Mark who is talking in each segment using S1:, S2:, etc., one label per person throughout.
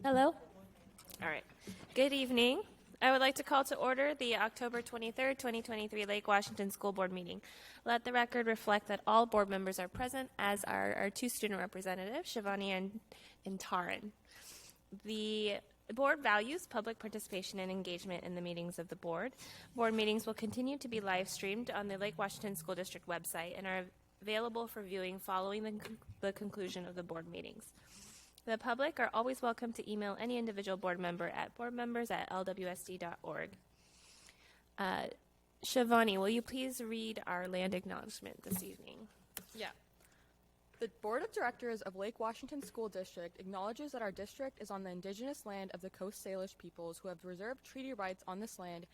S1: Hello. All right. Good evening. I would like to call to order the October 23rd, 2023 Lake Washington School Board meeting. Let the record reflect that all board members are present, as are our two student representatives, Shivani and Taran. The board values public participation and engagement in the meetings of the board. Board meetings will continue to be live streamed on the Lake Washington School District website and are available for viewing following the conclusion of the board meetings. The public are always welcome to email any individual board member at boardmembers@lwsd.org. Shivani, will you please read our land acknowledgement this evening?
S2: Yeah. The Board of Directors of Lake Washington School District acknowledges that our district is on the indigenous land of the Coast Salish peoples who have reserved treaty rights on this land,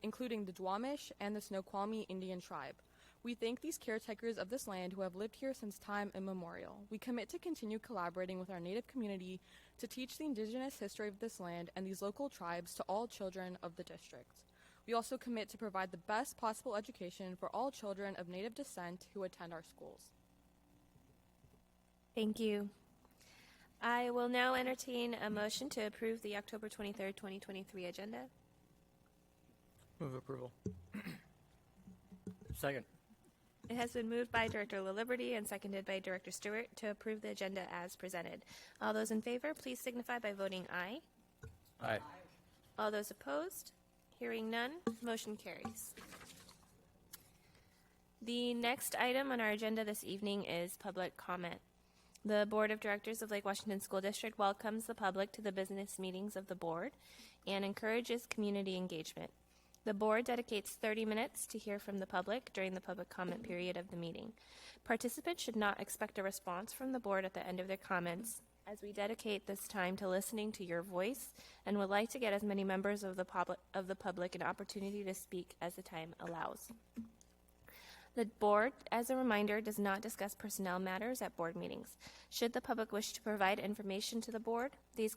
S2: including the Duwamish and the Snoqualmie Indian tribe. We thank these caretakers of this land who have lived here since time immemorial. We commit to continue collaborating with our Native community to teach the indigenous history of this land and these local tribes to all children of the district. We also commit to provide the best possible education for all children of Native descent who attend our schools.
S1: Thank you. I will now entertain a motion to approve the October 23rd, 2023 agenda.
S3: Move approval. Second.
S1: It has been moved by Director LaLiberty and seconded by Director Stewart to approve the agenda as presented. All those in favor, please signify by voting aye.
S3: Aye.
S1: All those opposed? Hearing none, motion carries. The next item on our agenda this evening is public comment. The Board of Directors of Lake Washington School District welcomes the public to the business meetings of the board and encourages community engagement. The board dedicates 30 minutes to hear from the public during the public comment period of the meeting. Participants should not expect a response from the board at the end of their comments, as we dedicate this time to listening to your voice and would like to get as many members of the public an opportunity to speak as the time allows. The board, as a reminder, does not discuss personnel matters at board meetings. Should the public wish to provide information to the board, these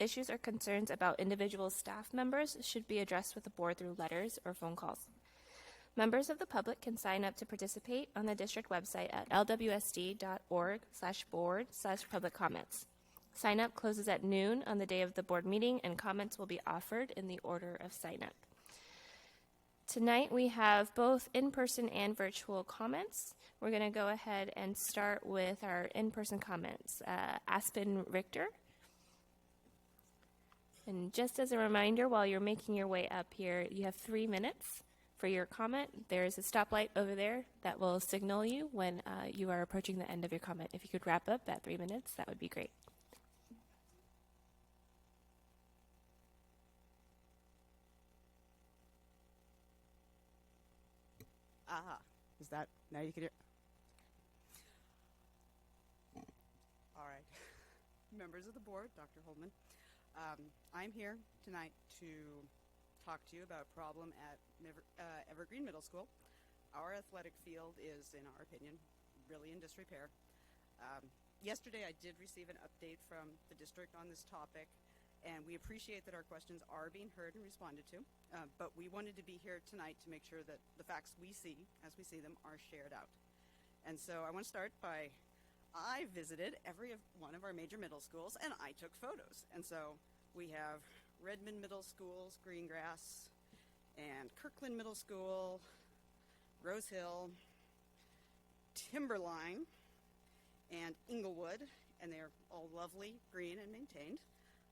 S1: issues or concerns about individual staff members should be addressed with the board through letters or phone calls. Members of the public can sign up to participate on the district website at lwsd.org/board/public comments. Sign up closes at noon on the day of the board meeting, and comments will be offered in the order of sign up. Tonight we have both in-person and virtual comments. We're going to go ahead and start with our in-person comments. Aspen Richter. And just as a reminder, while you're making your way up here, you have 3 minutes for your comment. There's a stoplight over there that will signal you when you are approaching the end of your comment. If you could wrap up at 3 minutes, that would be great.
S4: Aha. Is that, now you can hear? All right. Members of the board, Dr. Holdman, I'm here tonight to talk to you about a problem at Evergreen Middle School. Our athletic field is, in our opinion, really in disrepair. Yesterday I did receive an update from the district on this topic, and we appreciate that our questions are being heard and responded to, but we wanted to be here tonight to make sure that the facts we see, as we see them, are shared out. And so I want to start by, I visited every one of our major middle schools, and I took photos. And so we have Redmond Middle School's Greengrass, and Kirkland Middle School, Rose Hill, Timberline, and Inglewood, and they're all lovely, green, and maintained.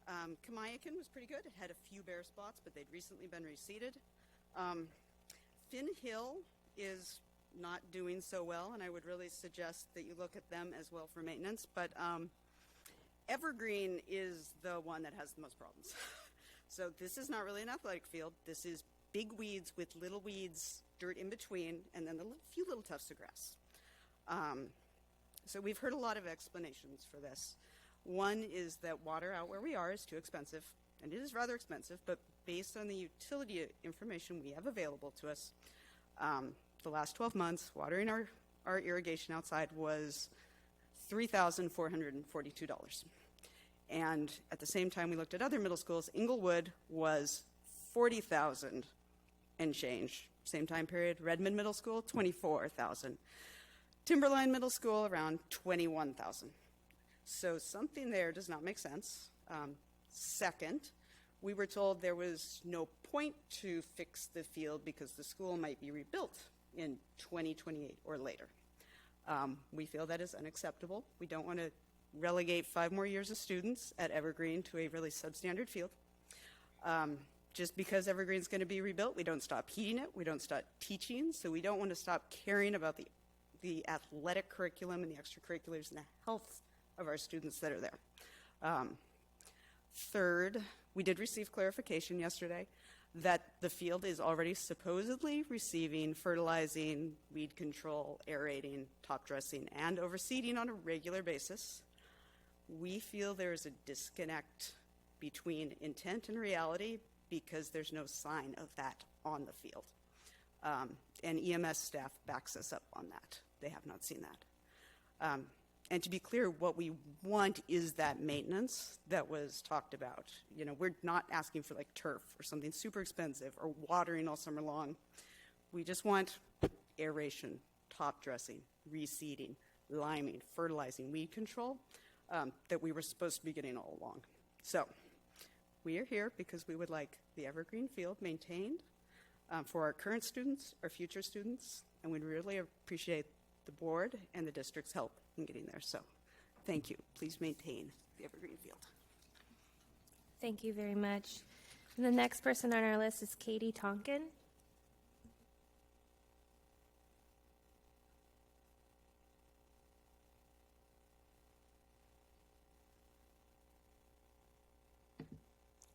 S4: Kamiakin was pretty good. It had a few bare spots, but they'd recently been reseeded. Finn Hill is not doing so well, and I would really suggest that you look at them as well for maintenance. But Evergreen is the one that has the most problems. So this is not really an athletic field. This is big weeds with little weeds, dirt in between, and then a few little tufts of grass. So we've heard a lot of explanations for this. One is that water out where we are is too expensive, and it is rather expensive, but based on the utility information we have available to us, the last 12 months, watering our irrigation outside was $3,442. And at the same time we looked at other middle schools, Inglewood was $40,000 and change. Same time period, Redmond Middle School, $24,000. Timberline Middle School, around $21,000. So something there does not make sense. Second, we were told there was no point to fix the field because the school might be rebuilt in 2028 or later. We feel that is unacceptable. We don't want to relegate 5 more years of students at Evergreen to a really substandard field. Just because Evergreen's going to be rebuilt, we don't stop heating it, we don't stop teaching, so we don't want to stop caring about the athletic curriculum and the extracurriculars and the health of our students that are there. Third, we did receive clarification yesterday that the field is already supposedly receiving fertilizing, weed control, aerating, top dressing, and overseeding on a regular basis. We feel there is a disconnect between intent and reality because there's no sign of that on the field. And EMS staff backs us up on that. They have not seen that. And to be clear, what we want is that maintenance that was talked about. You know, we're not asking for like turf or something super expensive or watering all summer long. We just want aeration, top dressing, reseeding, liming, fertilizing, weed control that we were supposed to be getting all along. So we are here because we would like the Evergreen field maintained for our current students, our future students, and we'd really appreciate the board and the district's help in getting there. So thank you. Please maintain the Evergreen field.
S1: Thank you very much. And the next person on our list is Katie Tonkin.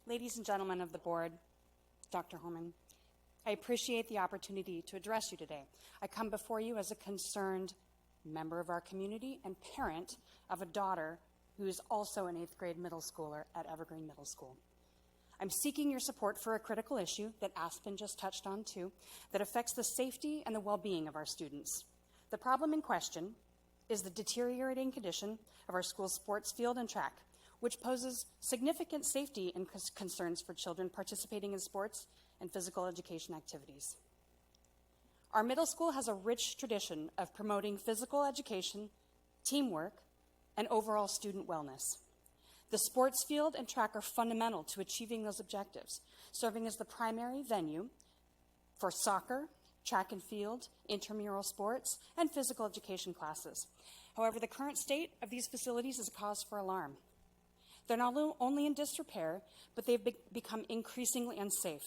S5: Ladies and gentlemen of the board, Dr. Holman, I appreciate the opportunity to address you today. I come before you as a concerned member of our community and parent of a daughter who is also an 8th grade middle schooler at Evergreen Middle School. I'm seeking your support for a critical issue that Aspen just touched on too, that affects the safety and the well-being of our students. The problem in question is the deteriorating condition of our school's sports field and track, which poses significant safety and concerns for children participating in sports and physical education activities. Our middle school has a rich tradition of promoting physical education, teamwork, and overall student wellness. The sports field and track are fundamental to achieving those objectives, serving as the primary venue for soccer, track and field, intramural sports, and physical education classes. However, the current state of these facilities is a cause for alarm. They're not only in disrepair, but they've become increasingly unsafe.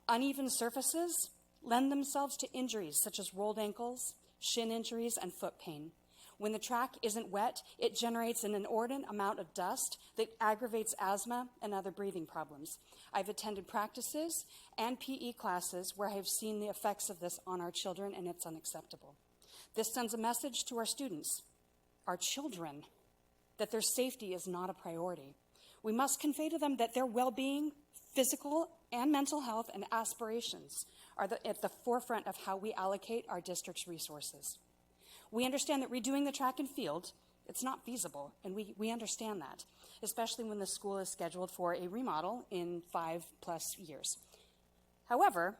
S5: Uneven surfaces lend themselves to injuries such as rolled ankles, shin injuries, and foot pain. When the track isn't wet, it generates an inordinate amount of dust that aggravates asthma and other breathing problems. I've attended practices and PE classes where I have seen the effects of this on our children, and it's unacceptable. This sends a message to our students, our children, that their safety is not a priority. We must convey to them that their well-being, physical and mental health, and aspirations are at the forefront of how we allocate our district's resources. We understand that redoing the track and field, it's not feasible, and we understand that, especially when the school is scheduled for a remodel in 5+ years. However,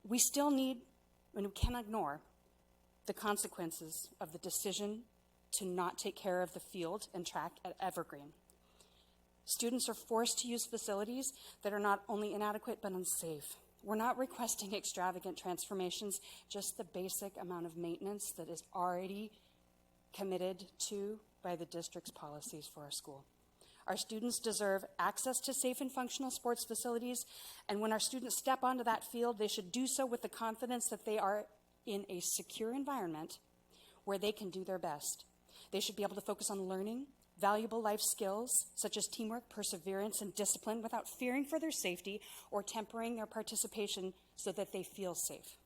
S5: we still need, and we cannot ignore, the consequences of the decision to not take care of the field and track at Evergreen. Students are forced to use facilities that are not only inadequate but unsafe. We're not requesting extravagant transformations, just the basic amount of maintenance that is already committed to by the district's policies for our school. Our students deserve access to safe and functional sports facilities, and when our students step onto that field, they should do so with the confidence that they are in a secure environment where they can do their best. They should be able to focus on learning valuable life skills such as teamwork, perseverance, and discipline without fearing for their safety or tempering their participation so that they feel safe.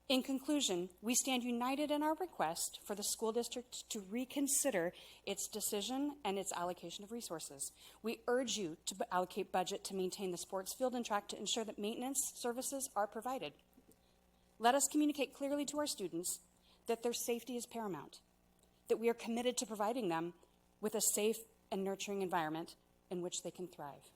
S5: In conclusion, we stand united in our request for the school district to reconsider its decision and its allocation of resources. We urge you to allocate budget to maintain the sports field and track to ensure that maintenance services are provided. Let us communicate clearly to our students that their safety is paramount, that we are committed to providing them with a safe and nurturing environment in which they can thrive.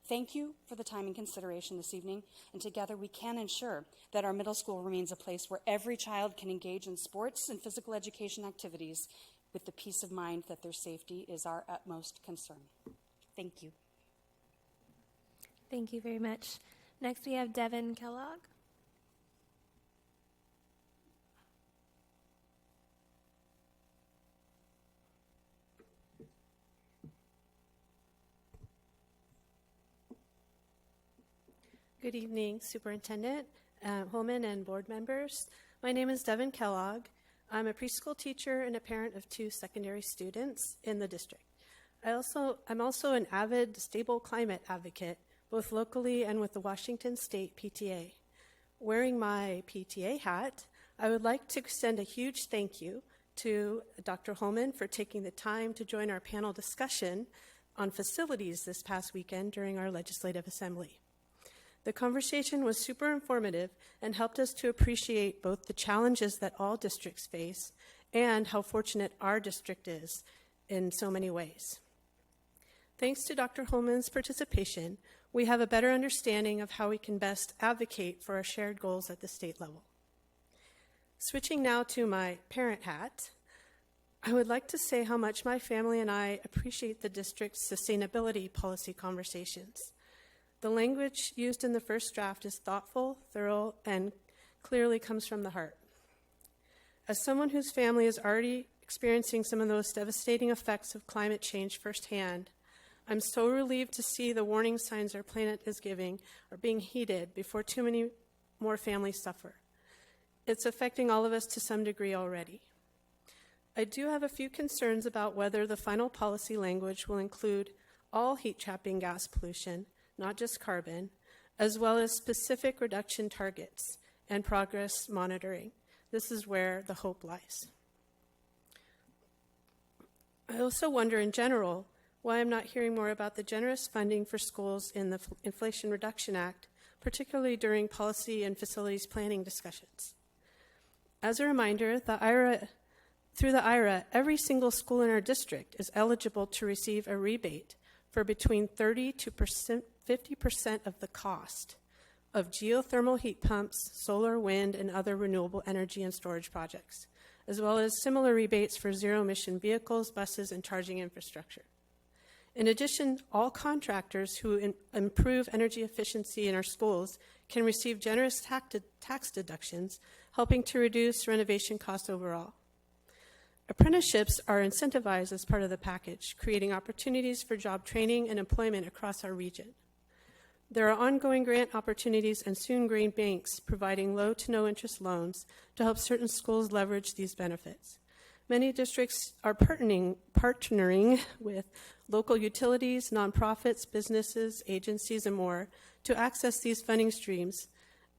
S5: Thank you for the time and consideration this evening, and together we can ensure that our middle school remains a place where every child can engage in sports and physical education activities with the peace of mind that their safety is our utmost concern. Thank you.
S1: Thank you very much. Next, we have Devin Kellogg.
S6: Good evening, Superintendent Holman and board members. My name is Devin Kellogg. I'm a preschool teacher and a parent of 2 secondary students in the district. I'm also an avid stable climate advocate, both locally and with the Washington State PTA. Wearing my PTA hat, I would like to extend a huge thank you to Dr. Holman for taking the time to join our panel discussion on facilities this past weekend during our legislative assembly. The conversation was super informative and helped us to appreciate both the challenges that all districts face and how fortunate our district is in so many ways. Thanks to Dr. Holman's participation, we have a better understanding of how we can best advocate for our shared goals at the state level. Switching now to my parent hat, I would like to say how much my family and I appreciate the district's sustainability policy conversations. The language used in the first draft is thoughtful, thorough, and clearly comes from the heart. As someone whose family is already experiencing some of those devastating effects of climate change firsthand, I'm so relieved to see the warning signs our planet is giving are being heeded before too many more families suffer. It's affecting all of us to some degree already. I do have a few concerns about whether the final policy language will include all heat-trapping gas pollution, not just carbon, as well as specific reduction targets and progress monitoring. This is where the hope lies. I also wonder in general why I'm not hearing more about the generous funding for schools in the Inflation Reduction Act, particularly during policy and facilities planning discussions. As a reminder, through the IRA, every single school in our district is eligible to receive a rebate for between 30 to 50% of the cost of geothermal heat pumps, solar, wind, and other renewable energy and storage projects, as well as similar rebates for zero-emission vehicles, buses, and charging infrastructure. In addition, all contractors who improve energy efficiency in our schools can receive generous tax deductions, helping to reduce renovation costs overall. Apprenticeships are incentivized as part of the package, creating opportunities for job training and employment across our region. There are ongoing grant opportunities and soon green banks providing low to no interest loans to help certain schools leverage these benefits. Many districts are partnering with local utilities, nonprofits, businesses, agencies, and more to access these funding streams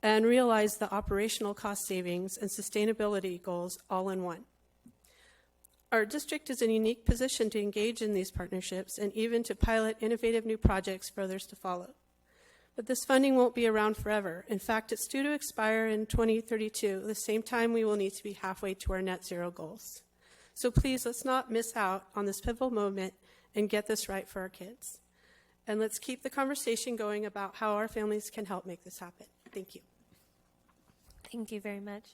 S6: and realize the operational cost savings and sustainability goals all in one. Our district is in a unique position to engage in these partnerships and even to pilot innovative new projects for others to follow. But this funding won't be around forever. In fact, it's due to expire in 2032, the same time we will need to be halfway to our net zero goals. So please, let's not miss out on this pivotal moment and get this right for our kids. And let's keep the conversation going about how our families can help make this happen. Thank you.
S1: Thank you very much.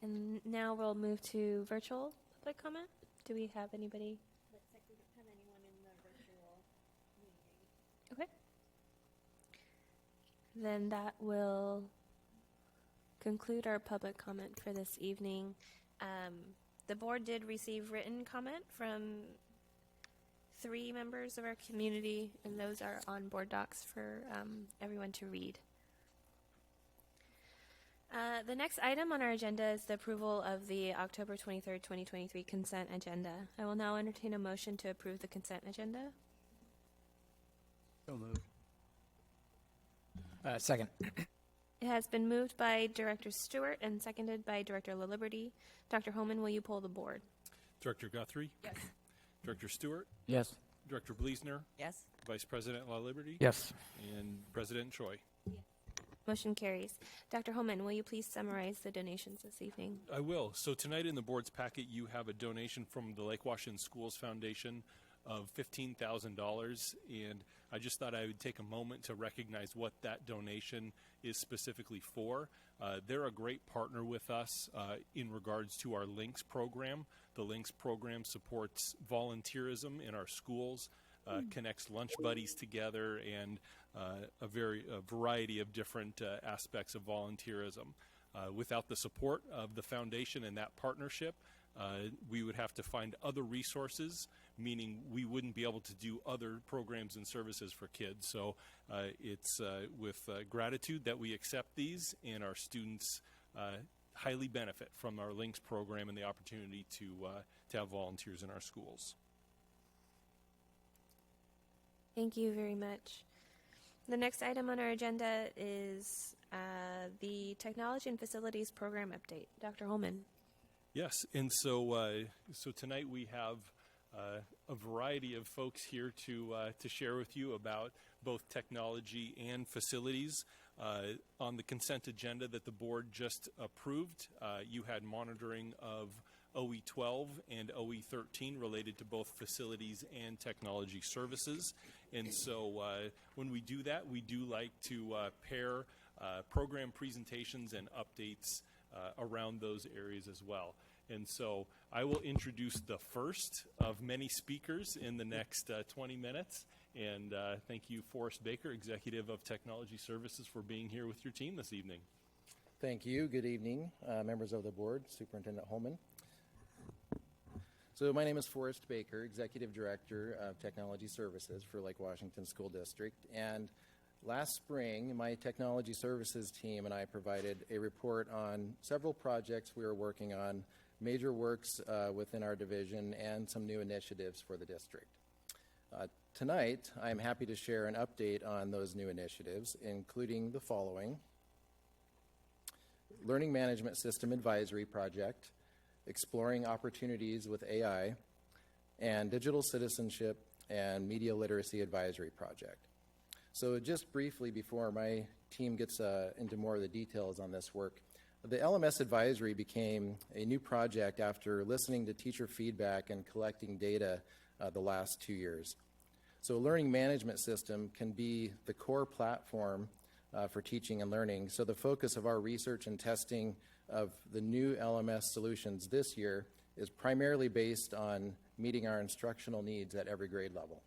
S1: And now we'll move to virtual public comment. Do we have anybody?
S7: Looks like we don't have anyone in the virtual meeting.
S1: Okay. Then that will conclude our public comment for this evening. The board did receive written comment from 3 members of our community, and those are on board docs for everyone to read. The next item on our agenda is the approval of the October 23rd, 2023 consent agenda. I will now entertain a motion to approve the consent agenda.
S3: So moved. Second.
S1: It has been moved by Director Stewart and seconded by Director LaLiberty. Dr. Holman, will you poll the board?
S8: Director Guthrie?
S4: Yes.
S8: Director Stewart?
S3: Yes.
S8: Director Bleasner?
S4: Yes.
S8: Vice President LaLiberty?
S3: Yes.
S8: And President Choi?
S1: Motion carries. Dr. Holman, will you please summarize the donations this evening?
S8: I will. So tonight in the board's packet, you have a donation from the Lake Washington Schools Foundation of $15,000. And I just thought I would take a moment to recognize what that donation is specifically for. They're a great partner with us in regards to our LINKS program. The LINKS program supports volunteerism in our schools, connects lunch buddies together, and a variety of different aspects of volunteerism. Without the support of the foundation and that partnership, we would have to find other resources, meaning we wouldn't be able to do other programs and services for kids. So it's with gratitude that we accept these, and our students highly benefit from our LINKS program and the opportunity to have volunteers in our schools.
S1: Thank you very much. The next item on our agenda is the Technology and Facilities Program Update. Dr. Holman.
S8: Yes, and so tonight we have a variety of folks here to share with you about both technology and facilities. On the consent agenda that the board just approved, you had monitoring of OE12 and OE13 related to both facilities and technology services. And so when we do that, we do like to pair program presentations and updates around those areas as well. And so I will introduce the first of many speakers in the next 20 minutes. And thank you, Forrest Baker, Executive of Technology Services, for being here with your team this evening.
S9: Thank you. Good evening, members of the board, Superintendent Holman. So my name is Forrest Baker, Executive Director of Technology Services for Lake Washington School District. And last spring, my Technology Services team and I provided a report on several projects we were working on, major works within our division, and some new initiatives for the district. Tonight, I'm happy to share an update on those new initiatives, including the following: Learning Management System Advisory Project, Exploring Opportunities with AI, and Digital Citizenship and Media Literacy Advisory Project. So just briefly, before my team gets into more of the details on this work, the LMS Advisory became a new project after listening to teacher feedback and collecting data the last 2 years. So a learning management system can be the core platform for teaching and learning. So the focus of our research and testing of the new LMS solutions this year is primarily based on meeting our instructional needs at every grade level.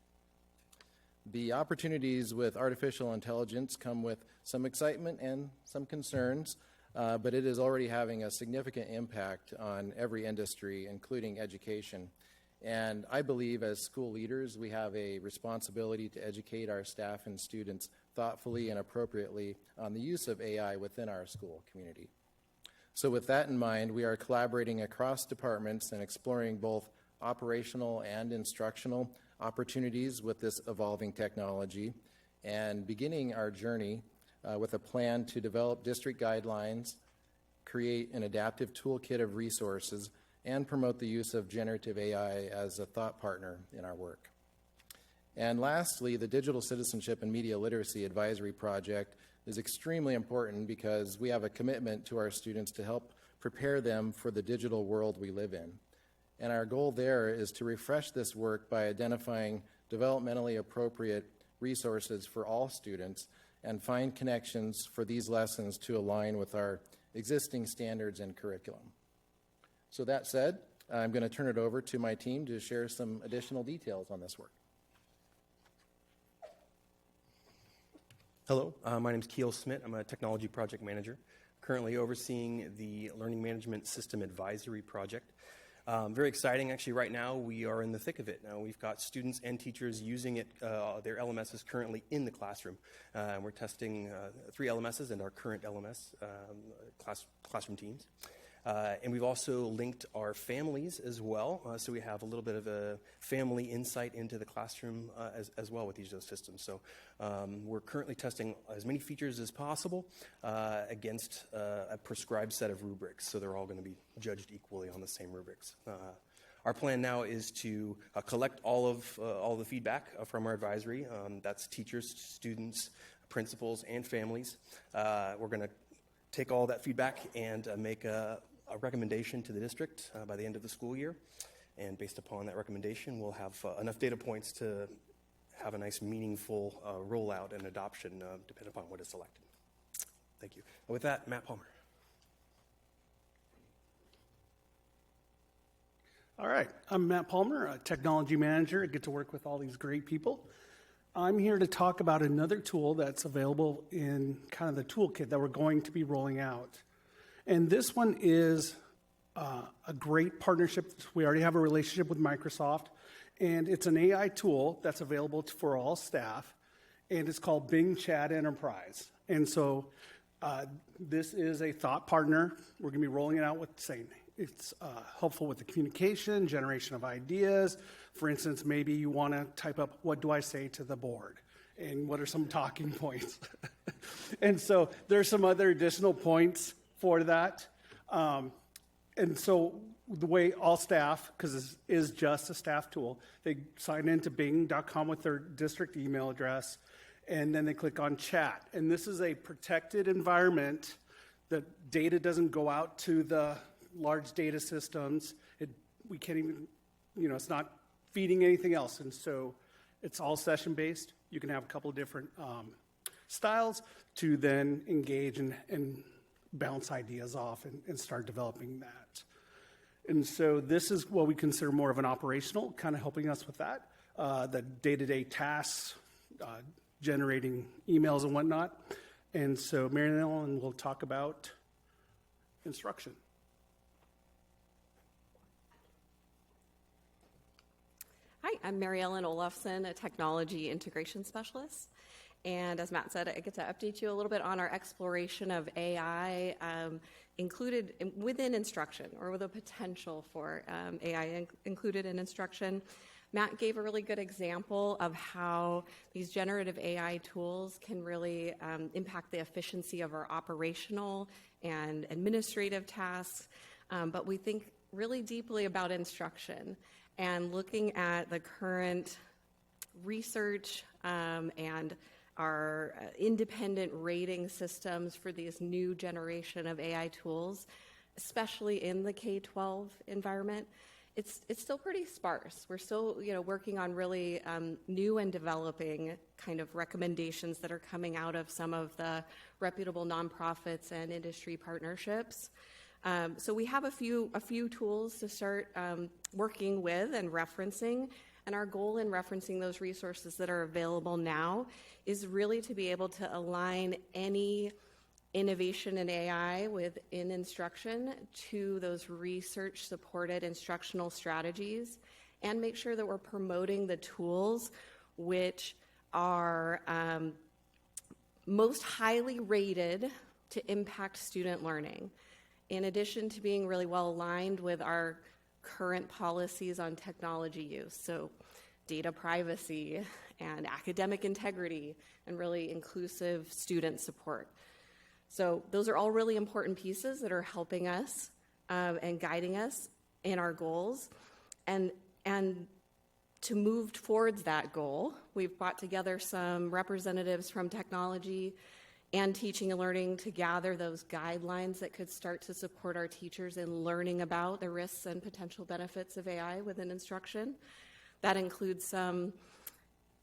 S9: The opportunities with artificial intelligence come with some excitement and some concerns, but it is already having a significant impact on every industry, including education. And I believe as school leaders, we have a responsibility to educate our staff and students thoughtfully and appropriately on the use of AI within our school community. So with that in mind, we are collaborating across departments and exploring both operational and instructional opportunities with this evolving technology, and beginning our journey with a plan to develop district guidelines, create an adaptive toolkit of resources, and promote the use of generative AI as a thought partner in our work. And lastly, the Digital Citizenship and Media Literacy Advisory Project is extremely important because we have a commitment to our students to help prepare them for the digital world we live in. And our goal there is to refresh this work by identifying developmentally appropriate resources for all students and find connections for these lessons to align with our existing standards and curriculum. So that said, I'm going to turn it over to my team to share some additional details on this work.
S10: Hello, my name is Keel Smith. I'm a technology project manager, currently overseeing the Learning Management System Advisory Project. Very exciting. Actually, right now we are in the thick of it. Now we've got students and teachers using it. Their LMS is currently in the classroom. We're testing 3 LMSs and our current LMS classroom teams. And we've also linked our families as well, so we have a little bit of a family insight into the classroom as well with each of those systems. So we're currently testing as many features as possible against a prescribed set of rubrics, so they're all going to be judged equally on the same rubrics. Our plan now is to collect all the feedback from our advisory. That's teachers, students, principals, and families. We're going to take all that feedback and make a recommendation to the district by the end of the school year. And based upon that recommendation, we'll have enough data points to have a nice, meaningful rollout and adoption, depending upon what is selected. Thank you. And with that, Matt Palmer.
S11: All right, I'm Matt Palmer, a technology manager. I get to work with all these great people. I'm here to talk about another tool that's available in kind of the toolkit that we're going to be rolling out. And this one is a great partnership. We already have a relationship with Microsoft, and it's an AI tool that's available for all staff, and it's called Bing Chat Enterprise. And so this is a thought partner. We're going to be rolling it out with saying it's helpful with the communication, generation of ideas. For instance, maybe you want to type up, what do I say to the board? And what are some talking points? And so there's some other additional points for that. And so the way all staff, because this is just a staff tool, they sign into bing.com with their district email address, and then they click on chat. And this is a protected environment. The data doesn't go out to the large data systems. We can't even, it's not feeding anything else. And so it's all session-based. You can have a couple of different styles to then engage and bounce ideas off and start developing that. And so this is what we consider more of an operational, kind of helping us with that, the day-to-day tasks, generating emails and whatnot. And so Mary Ellen will talk about instruction.
S12: Hi, I'm Mary Ellen Olafson, a technology integration specialist. And as Matt said, I get to update you a little bit on our exploration of AI included within instruction, or with a potential for AI included in instruction. Matt gave a really good example of how these generative AI tools can really impact the efficiency of our operational and administrative tasks. But we think really deeply about instruction and looking at the current research and our independent rating systems for these new generation of AI tools, especially in the K-12 environment. It's still pretty sparse. We're still working on really new and developing kind of recommendations that are coming out of some of the reputable nonprofits and industry partnerships. So we have a few tools to start working with and referencing. And our goal in referencing those resources that are available now is really to be able to align any innovation in AI within instruction to those research-supported instructional strategies, and make sure that we're promoting the tools which are most highly rated to impact student learning, in addition to being really well aligned with our current policies on technology use, so data privacy and academic integrity and really inclusive student support. So those are all really important pieces that are helping us and guiding us in our goals. And to move towards that goal, we've brought together some representatives from technology and teaching and learning to gather those guidelines that could start to support our teachers in learning about the risks and potential benefits of AI within instruction. That includes some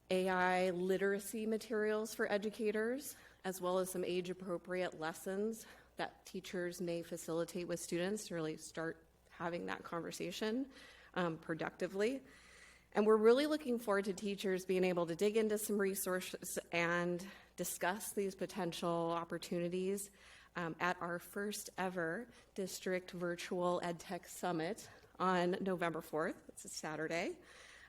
S12: AI literacy materials for educators, as well as some age-appropriate lessons that teachers may facilitate with students to really start having that conversation productively. And we're really looking forward to teachers being able to dig into some resources and discuss these potential opportunities at our first ever district virtual EdTech Summit on November 4th. It's a Saturday.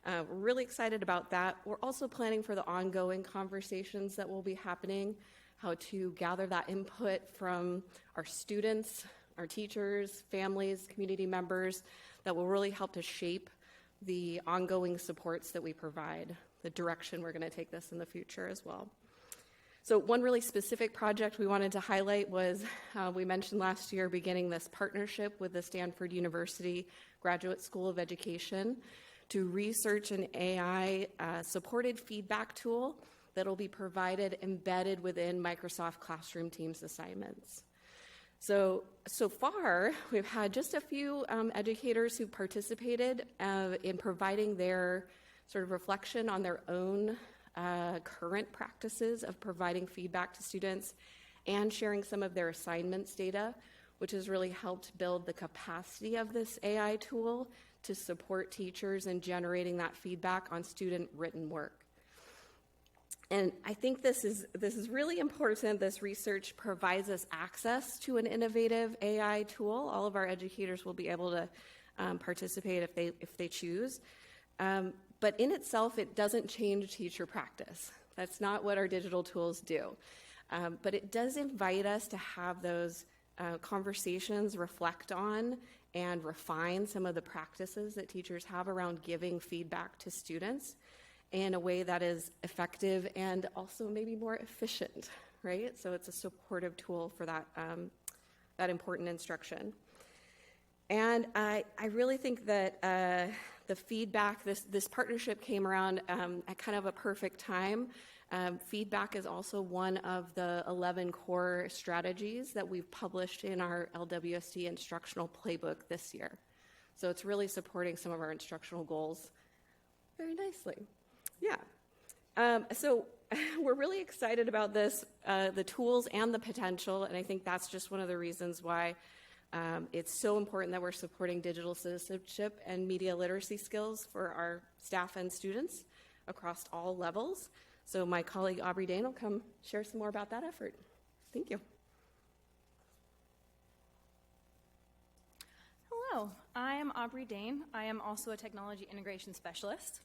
S12: We're really excited about that. We're also planning for the ongoing conversations that will be happening, how to gather that input from our students, our teachers, families, community members, that will really help to shape the ongoing supports that we provide, the direction we're going to take this in the future as well. So one really specific project we wanted to highlight was, we mentioned last year, beginning this partnership with the Stanford University Graduate School of Education to research an AI-supported feedback tool that will be provided embedded within Microsoft Classroom Teams assignments. So far, we've had just a few educators who participated in providing their sort of reflection on their own current practices of providing feedback to students and sharing some of their assignments data, which has really helped build the capacity of this AI tool to support teachers in generating that feedback on student written work. And I think this is really important. This research provides us access to an innovative AI tool. All of our educators will be able to participate if they choose. But in itself, it doesn't change teacher practice. That's not what our digital tools do. But it does invite us to have those conversations, reflect on, and refine some of the practices that teachers have around giving feedback to students in a way that is effective and also maybe more efficient, right? So it's a supportive tool for that, that important instruction. And I really think that the feedback, this partnership came around at kind of a perfect time. Feedback is also one of the 11 core strategies that we've published in our LWSD instructional playbook this year. So it's really supporting some of our instructional goals very nicely. Yeah. So we're really excited about this, the tools and the potential, and I think that's just one of the reasons why it's so important that we're supporting digital citizenship and media literacy skills for our staff and students across all levels. So my colleague Aubrey Dane will come share some more about that effort. Thank you.
S13: Hello, I am Aubrey Dane. I am also a technology integration specialist.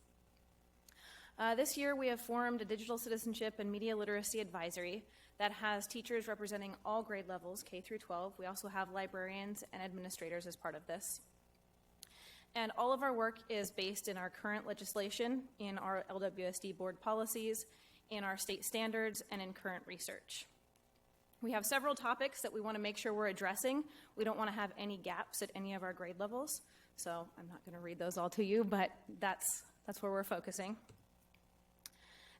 S13: This year we have formed a digital citizenship and media literacy advisory that has teachers representing all grade levels, K through 12. We also have librarians and administrators as part of this. And all of our work is based in our current legislation, in our LWSD board policies, in our state standards, and in current research. We have several topics that we want to make sure we're addressing. We don't want to have any gaps at any of our grade levels. So I'm not going to read those all to you, but that's where we're focusing.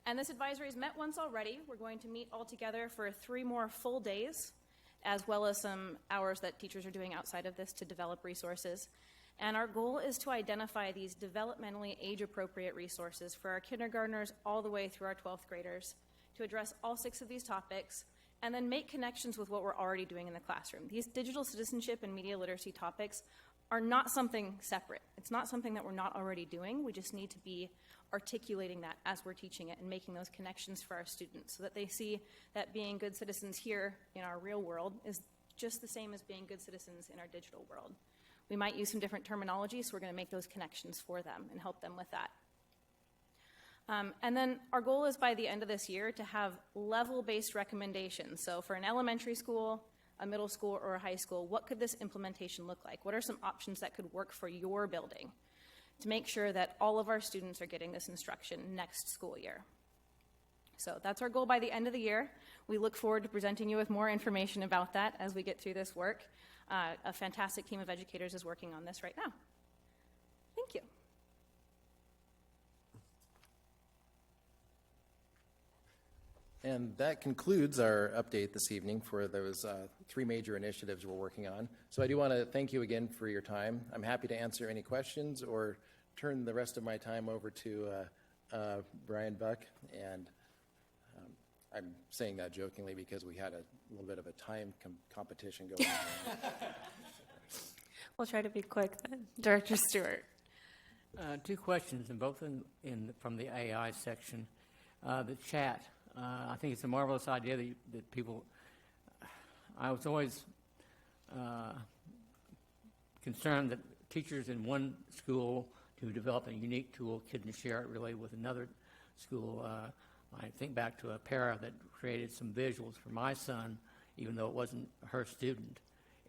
S13: And this advisory has met once already. We're going to meet all together for 3 more full days, as well as some hours that teachers are doing outside of this to develop resources. And our goal is to identify these developmentally age-appropriate resources for our kindergartners all the way through our 12th graders to address all 6 of these topics, and then make connections with what we're already doing in the classroom. These digital citizenship and media literacy topics are not something separate. It's not something that we're not already doing. We just need to be articulating that as we're teaching it and making those connections for our students so that they see that being good citizens here in our real world is just the same as being good citizens in our digital world. We might use some different terminology, so we're going to make those connections for them and help them with that. And then our goal is by the end of this year to have level-based recommendations. So for an elementary school, a middle school, or a high school, what could this implementation look like? What are some options that could work for your building to make sure that all of our students are getting this instruction next school year? So that's our goal by the end of the year. We look forward to presenting you with more information about that as we get through this work. A fantastic team of educators is working on this right now. Thank you.
S9: And that concludes our update this evening for those 3 major initiatives we're working on. So I do want to thank you again for your time. I'm happy to answer any questions or turn the rest of my time over to Brian Buck. And I'm saying that jokingly because we had a little bit of a time competition going on.
S1: We'll try to be quick then. Director Stewart.
S3: 2 questions, and both from the AI section. The chat. I think it's a marvelous idea that people. I was always concerned that teachers in one school who develop a unique tool couldn't share it really with another school. I think back to a para that created some visuals for my son, even though it wasn't her student.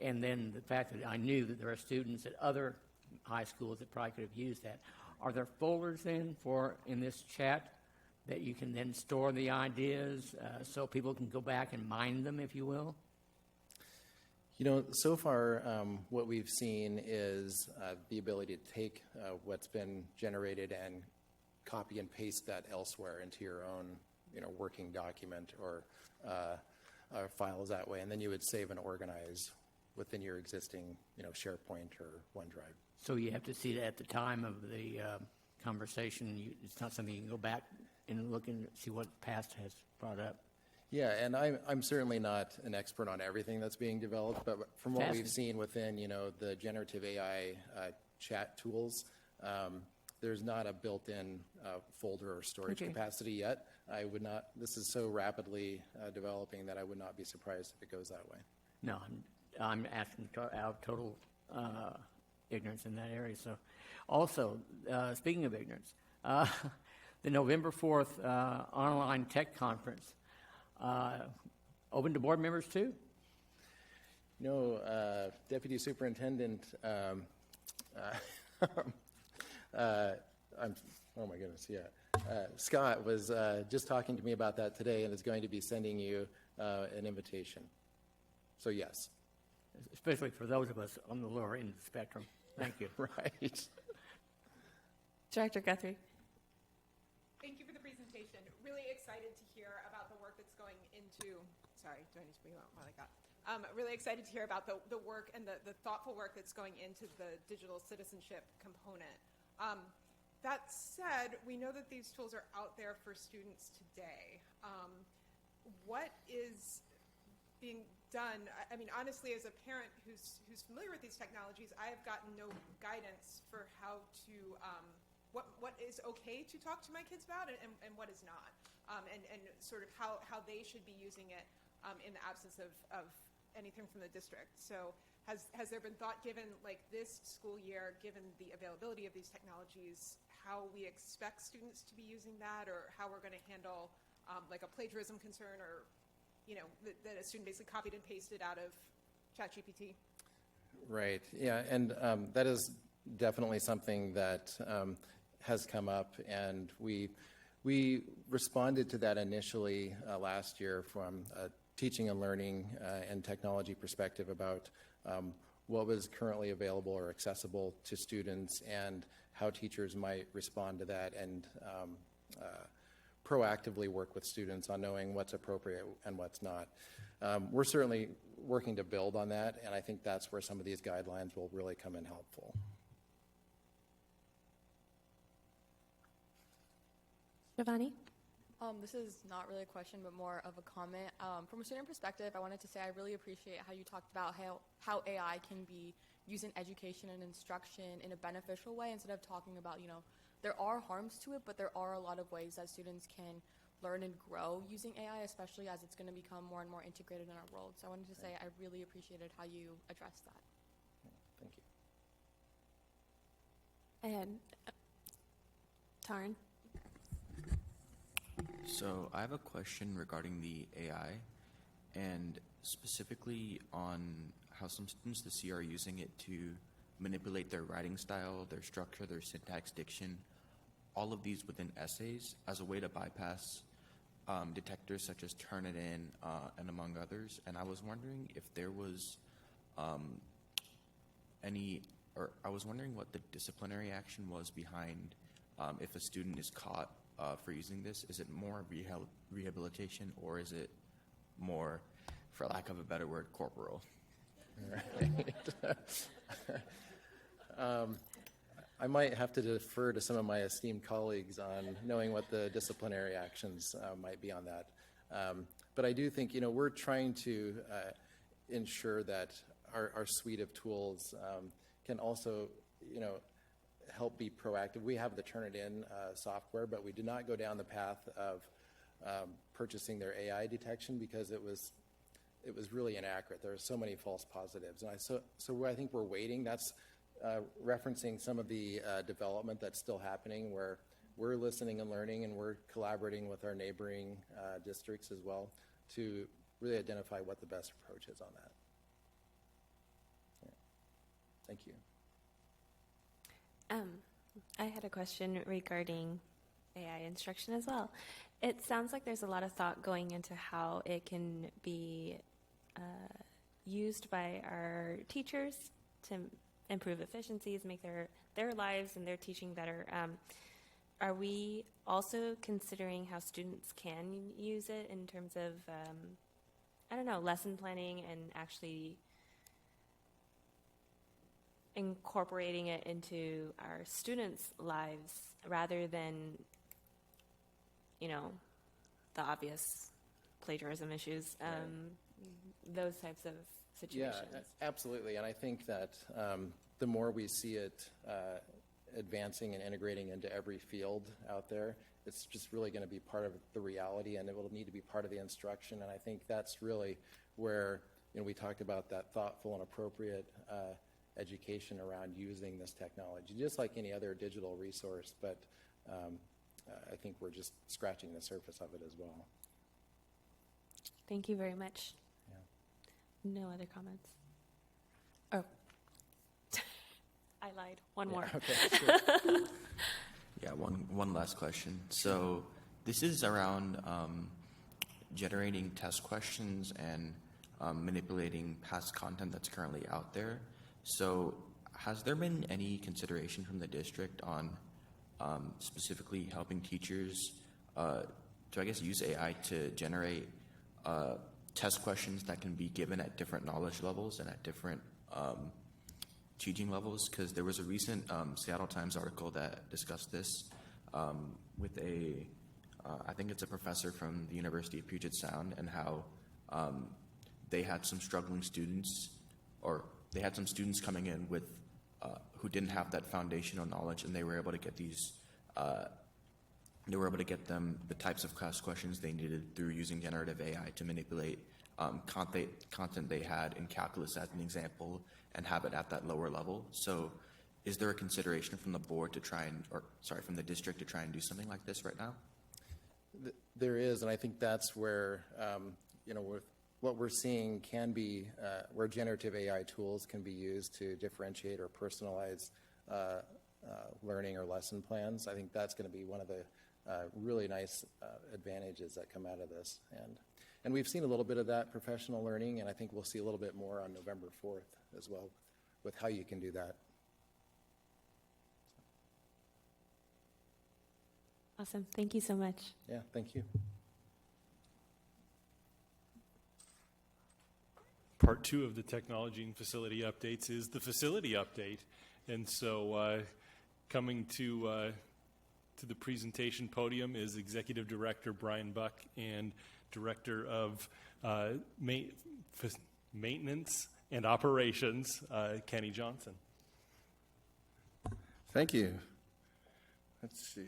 S3: And then the fact that I knew that there are students at other high schools that probably could have used that. Are there folders then in this chat that you can then store the ideas so people can go back and mine them, if you will?
S9: You know, so far what we've seen is the ability to take what's been generated and copy and paste that elsewhere into your own, working document or files that way, and then you would save and organize within your existing, SharePoint or OneDrive.
S3: So you have to see that at the time of the conversation. It's not something you can go back and look and see what past has brought up.
S9: Yeah, and I'm certainly not an expert on everything that's being developed, but from what we've seen within, the generative AI chat tools, there's not a built-in folder or storage capacity yet. This is so rapidly developing that I would not be surprised if it goes that way.
S3: No, I'm asking out of total ignorance in that area. So, also, speaking of ignorance, the November 4th online tech conference, open to board members too?
S9: Deputy Superintendent, oh my goodness, yeah. Scott was just talking to me about that today and is going to be sending you an invitation. So yes.
S3: Especially for those of us on the lower end of the spectrum. Thank you.
S9: Right.
S1: Director Guthrie.
S14: Thank you for the presentation. Really excited to hear about the work that's going into, sorry, do I need to bring you out while I got? Really excited to hear about the work and the thoughtful work that's going into the digital citizenship component. That said, we know that these tools are out there for students today. What is being done? I mean, honestly, as a parent who's familiar with these technologies, I have gotten no guidance for how to, what is okay to talk to my kids about and what is not, and sort of how they should be using it in the absence of anything from the district. So has there been thought given, like this school year, given the availability of these technologies, how we expect students to be using that, or how we're going to handle like a plagiarism concern, or that a student basically copied and pasted out of ChatGPT? Right.
S9: Yeah, and that is definitely something that has come up, and we responded to that initially last year from a teaching and learning and technology perspective about what was currently available or accessible to students and how teachers might respond to that, and proactively work with students on knowing what's appropriate and what's not. We're certainly working to build on that, and I think that's where some of these guidelines will really come in helpful.
S1: Giovanni?
S2: This is not really a question, but more of a comment. From a student perspective, I wanted to say I really appreciate how you talked about how AI can be used in education and instruction in a beneficial way, instead of talking about, there are harms to it, but there are a lot of ways that students can learn and grow using AI, especially as it's going to become more and more integrated in our world. So I wanted to say I really appreciated how you addressed that.
S9: Thank you.
S1: And Taryn?
S15: So I have a question regarding the AI, and specifically on how some students this year are using it to manipulate their writing style, their structure, their syntax, diction, all of these within essays as a way to bypass detectors such as Turnitin and among others. And I was wondering if there was I was wondering what the disciplinary action was behind if a student is caught for using this. Is it more rehabilitation, or is it more, for lack of a better word, corporal?
S9: Right. I might have to defer to some of my esteemed colleagues on knowing what the disciplinary actions might be on that. But I do think, we're trying to ensure that our suite of tools can also, help be proactive. We have the Turnitin software, but we did not go down the path of purchasing their AI detection because it was really inaccurate. There are so many false positives, and so I think we're waiting. That's referencing some of the development that's still happening, where we're listening and learning, and we're collaborating with our neighboring districts as well to really identify what the best approach is on that. Yeah. Thank you.
S1: I had a question regarding AI instruction as well. It sounds like there's a lot of thought going into how it can be used by our teachers to improve efficiencies, make their lives and their teaching better. Are we also considering how students can use it in terms of I don't know, lesson planning and actually incorporating it into our students' lives rather than, you know, the obvious plagiarism issues, those types of situations.
S9: Yeah, absolutely. And I think that the more we see it advancing and integrating into every field out there, it's just really going to be part of the reality, and it will need to be part of the instruction. And I think that's really where, you know, we talked about that thoughtful and appropriate education around using this technology, just like any other digital resource. But I think we're just scratching the surface of it as well.
S1: Thank you very much.
S9: Yeah.
S1: No other comments? Oh. I lied. One more.
S9: Okay, sure.
S15: Yeah, one last question. So this is around generating test questions and manipulating past content that's currently out there. So has there been any consideration from the district on specifically helping teachers to, I guess, use AI to generate test questions that can be given at different knowledge levels and at different teaching levels? Because there was a recent Seattle Times article that discussed this with I think it's a professor from the University of Puget Sound, and how they had some struggling students, or they had some students coming in with who didn't have that foundational knowledge, and they were able to get these them the types of class questions they needed through using generative AI to manipulate content they had in calculus, as an example, and have it at that lower level. So is there a consideration from the board to try and, from the district to try and do something like this right now?
S9: There is, and I think that's where, you know, what we're seeing can be, where generative AI tools can be used to differentiate or personalize learning or lesson plans. I think that's going to be one of the really nice advantages that come out of this. And we've seen a little bit of that professional learning, and I think we'll see a little bit more on November 4th as well with how you can do that.
S1: Awesome. Thank you so much.
S9: Yeah, thank you.
S8: Part 2 of the technology and facility updates is the facility update. And so coming to the presentation podium is Executive Director Brian Buck and Director of Maintenance and Operations, Kenny Johnson.
S16: Thank you. Let's see.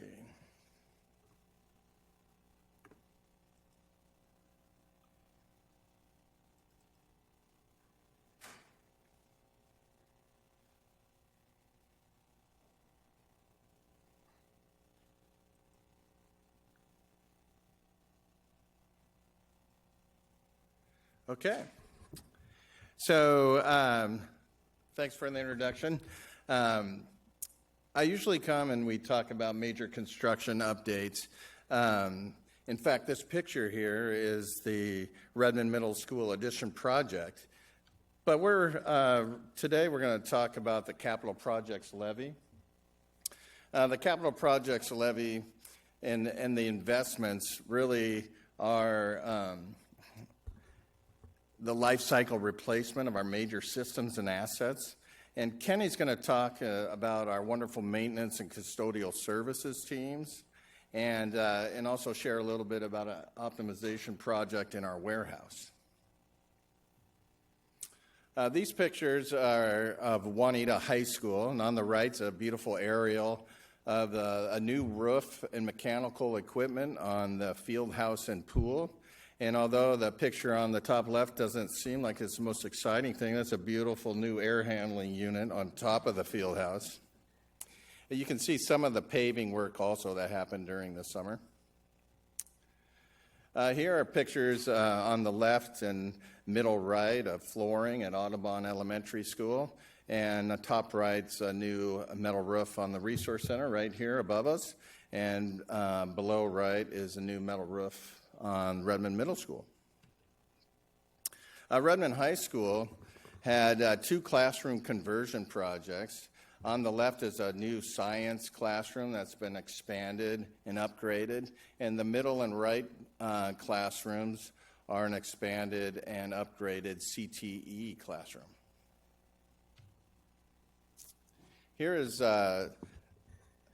S16: Okay. So thanks for the introduction. I usually come and we talk about major construction updates. In fact, this picture here is the Redmond Middle School addition project. But today we're going to talk about the capital projects levy. The capital projects levy and the investments really are the life cycle replacement of our major systems and assets. And Kenny's going to talk about our wonderful maintenance and custodial services teams, and also share a little bit about an optimization project in our warehouse. These pictures are of Juanita High School, and on the right's a beautiful aerial of a new roof and mechanical equipment on the field house and pool. And although the picture on the top left doesn't seem like it's the most exciting thing, that's a beautiful new air handling unit on top of the field house. You can see some of the paving work also that happened during the summer. Here are pictures on the left and middle right of flooring at Audubon Elementary School. And the top right's a new metal roof on the Resource Center right here above us. And below right is a new metal roof on Redmond Middle School. Redmond High School had 2 classroom conversion projects. On the left is a new science classroom that's been expanded and upgraded, and the middle and right classrooms are an expanded and upgraded CTE classroom. Here is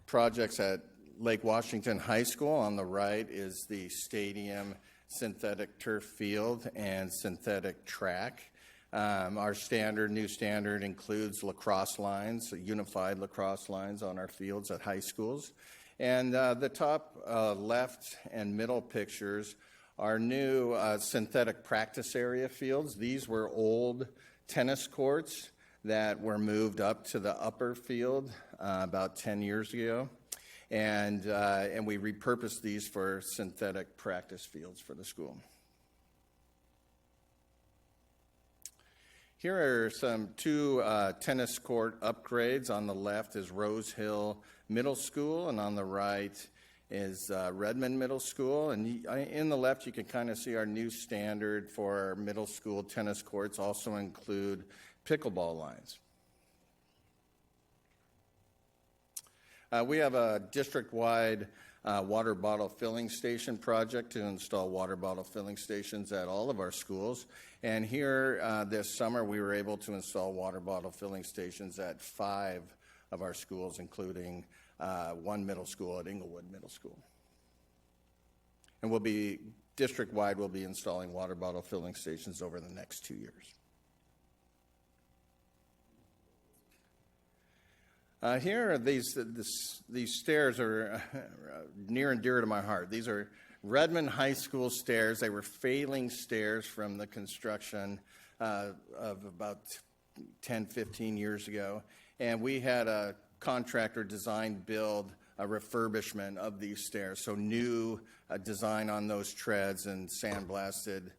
S16: projects at Lake Washington High School. On the right is the stadium, synthetic turf field, and synthetic track. Our new standard includes lacrosse lines, unified lacrosse lines on our fields at high schools. And the top left and middle pictures are new synthetic practice area fields. These were old tennis courts that were moved up to the upper field about 10 years ago. And we repurposed these for synthetic practice fields for the school. Here are two tennis court upgrades. On the left is Rose Hill Middle School, and on the right is Redmond Middle School. And in the left, you can kind of see our new standard for our middle school tennis courts also include pickleball lines. We have a district-wide water bottle filling station project to install water bottle filling stations at all of our schools. And here this summer, we were able to install water bottle filling stations at 5 of our schools, including one middle school at Inglewood Middle School. And district-wide, we'll be installing water bottle filling stations over the next 2 years. Here are these stairs are near and dear to my heart. These are Redmond High School stairs. They were failing stairs from the construction of about 10, 15 years ago. And we had a contractor build a refurbishment of these stairs. So new design on those treads and sandblasted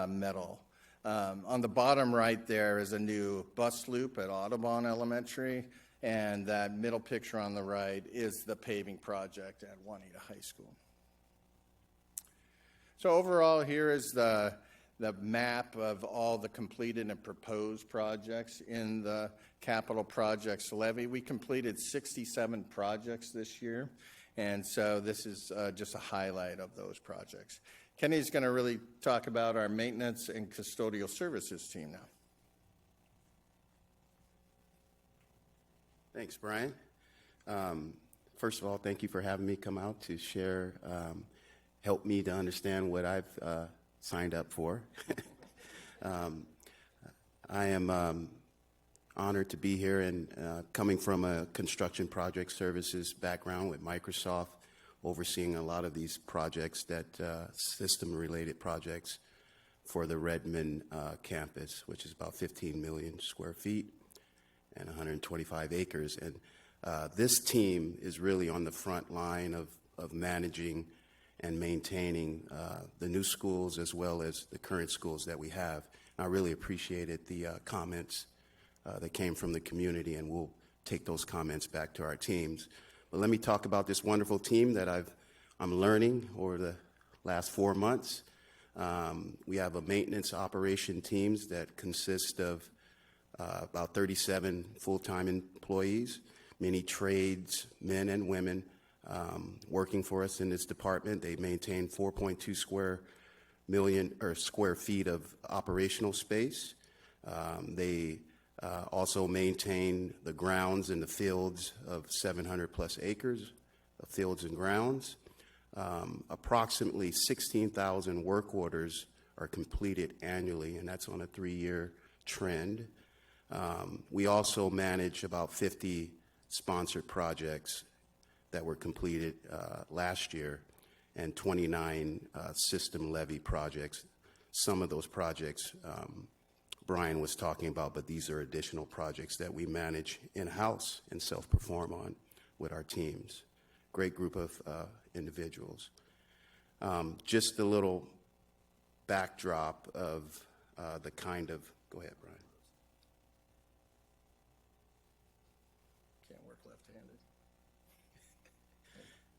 S16: metal. On the bottom right there is a new bus loop at Audubon Elementary. And that middle picture on the right is the paving project at Juanita High School. So overall, here is the map of all the completed and proposed projects in the capital projects levy. We completed 67 projects this year, and so this is just a highlight of those projects. Kenny's going to really talk about our maintenance and custodial services team now.
S17: Thanks, Brian. First of all, thank you for having me come out to share, help me to understand what I've signed up for. I am honored to be here and coming from a construction project services background with Microsoft, overseeing a lot of these projects, system-related projects for the Redmond campus, which is about 15 million square feet. And 125 acres. And this team is really on the front line of managing and maintaining the new schools as well as the current schools that we have. And I really appreciated the comments that came from the community, and we'll take those comments back to our teams. But let me talk about this wonderful team that I'm learning over the last 4 months. We have a maintenance operation teams that consist of about 37 full-time employees, many trades, men and women, working for us in this department. They maintain 4.2 square feet of operational space. They also maintain the grounds and the fields of 700 plus acres of fields and grounds. Approximately 16,000 work orders are completed annually, and that's on a 3-year trend. We also manage about 50 sponsored projects that were completed last year and 29 system levy projects. Some of those projects Brian was talking about, but these are additional projects that we manage in-house and self-perform on with our teams. Great group of individuals. Just a little backdrop of the kind of, go ahead, Brian.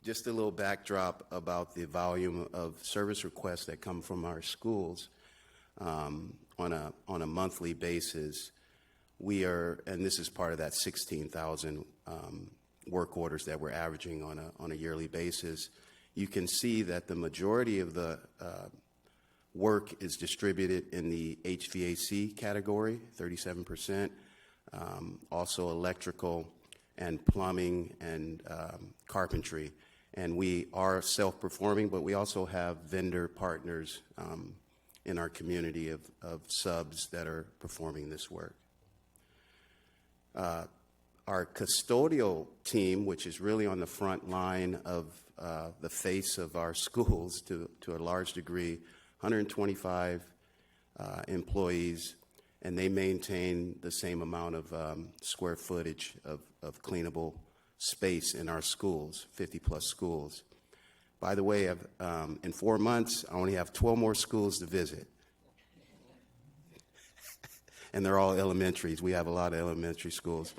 S17: Just a little backdrop about the volume of service requests that come from our schools on a monthly basis. We are, and this is part of that 16,000 work orders that we're averaging on a yearly basis. You can see that the majority of the work is distributed in the HVAC category, 37%, also electrical and plumbing and carpentry. And we are self-performing, but we also have vendor partners in our community of subs that are performing this work. Our custodial team, which is really on the front line of the face of our schools to a large degree, 125 employees, and they maintain the same amount of square footage of cleanable space in our schools, 50-plus schools. By the way, in 4 months, I only have 12 more schools to visit. And they're all elementaries. We have a lot of elementary schools.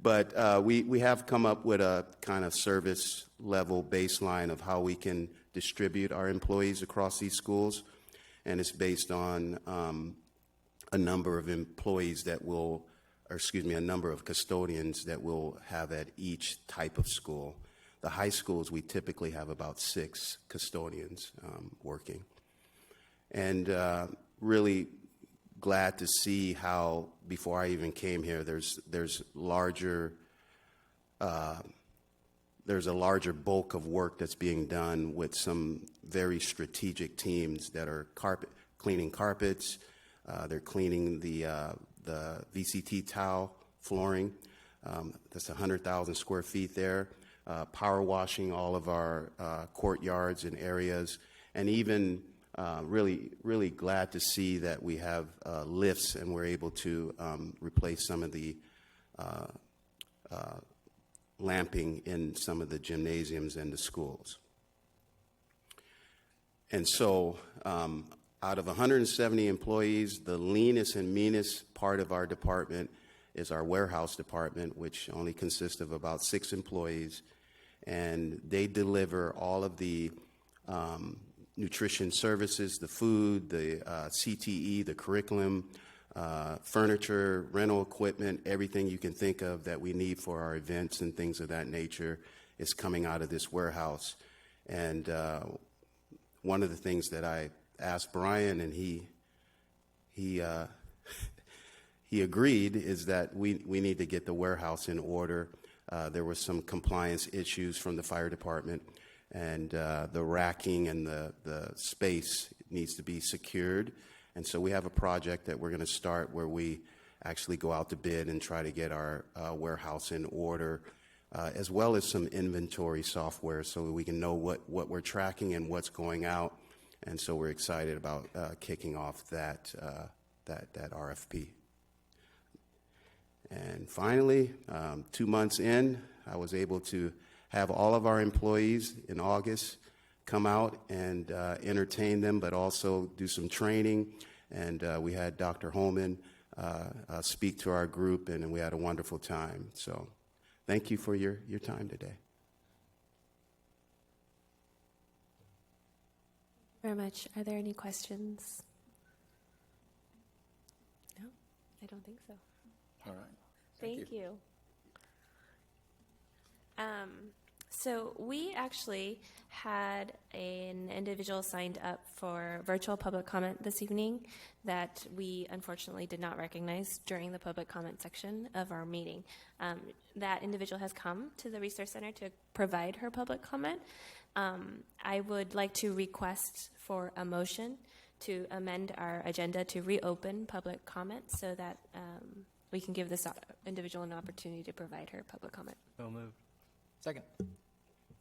S17: But we have come up with a kind of service level baseline of how we can distribute our employees across these schools. And it's based on a number of employees that will, or excuse me, a number of custodians that we'll have at each type of school. The high schools, we typically have about 6 custodians working. And really glad to see how, before I even came here, there's a larger bulk of work that's being done with some very strategic teams that are cleaning carpets, they're cleaning the VCT tile flooring. That's 100,000 square feet there. Power washing all of our courtyards and areas, and even really glad to see that we have lifts and we're able to replace some of the lamping in some of the gymnasiums and the schools. And so out of 170 employees, the leanest and meanest part of our department is our warehouse department, which only consists of about 6 employees. And they deliver all of the nutrition services, the food, the CTE, the curriculum, furniture, rental equipment, everything you can think of that we need for our events and things of that nature is coming out of this warehouse. And one of the things that I asked Brian, and he agreed, is that we need to get the warehouse in order. There were some compliance issues from the fire department, and the racking and the space needs to be secured. And so we have a project that we're going to start where we actually go out to bid and try to get our warehouse in order, as well as some inventory software so that we can know what we're tracking and what's going out. And so we're excited about kicking off that RFP. And finally, 2 months in, I was able to have all of our employees in August come out and entertain them, but also do some training. And we had Dr. Holman speak to our group, and we had a wonderful time. So thank you for your time today.
S1: Very much. Are there any questions? No, I don't think so.
S9: All right.
S1: Thank you. So we actually had an individual signed up for virtual public comment this evening that we unfortunately did not recognize during the public comment section of our meeting. That individual has come to the Resource Center to provide her public comment. I would like to request for a motion to amend our agenda to reopen public comment so that we can give this individual an opportunity to provide her public comment.
S3: So moved. Second.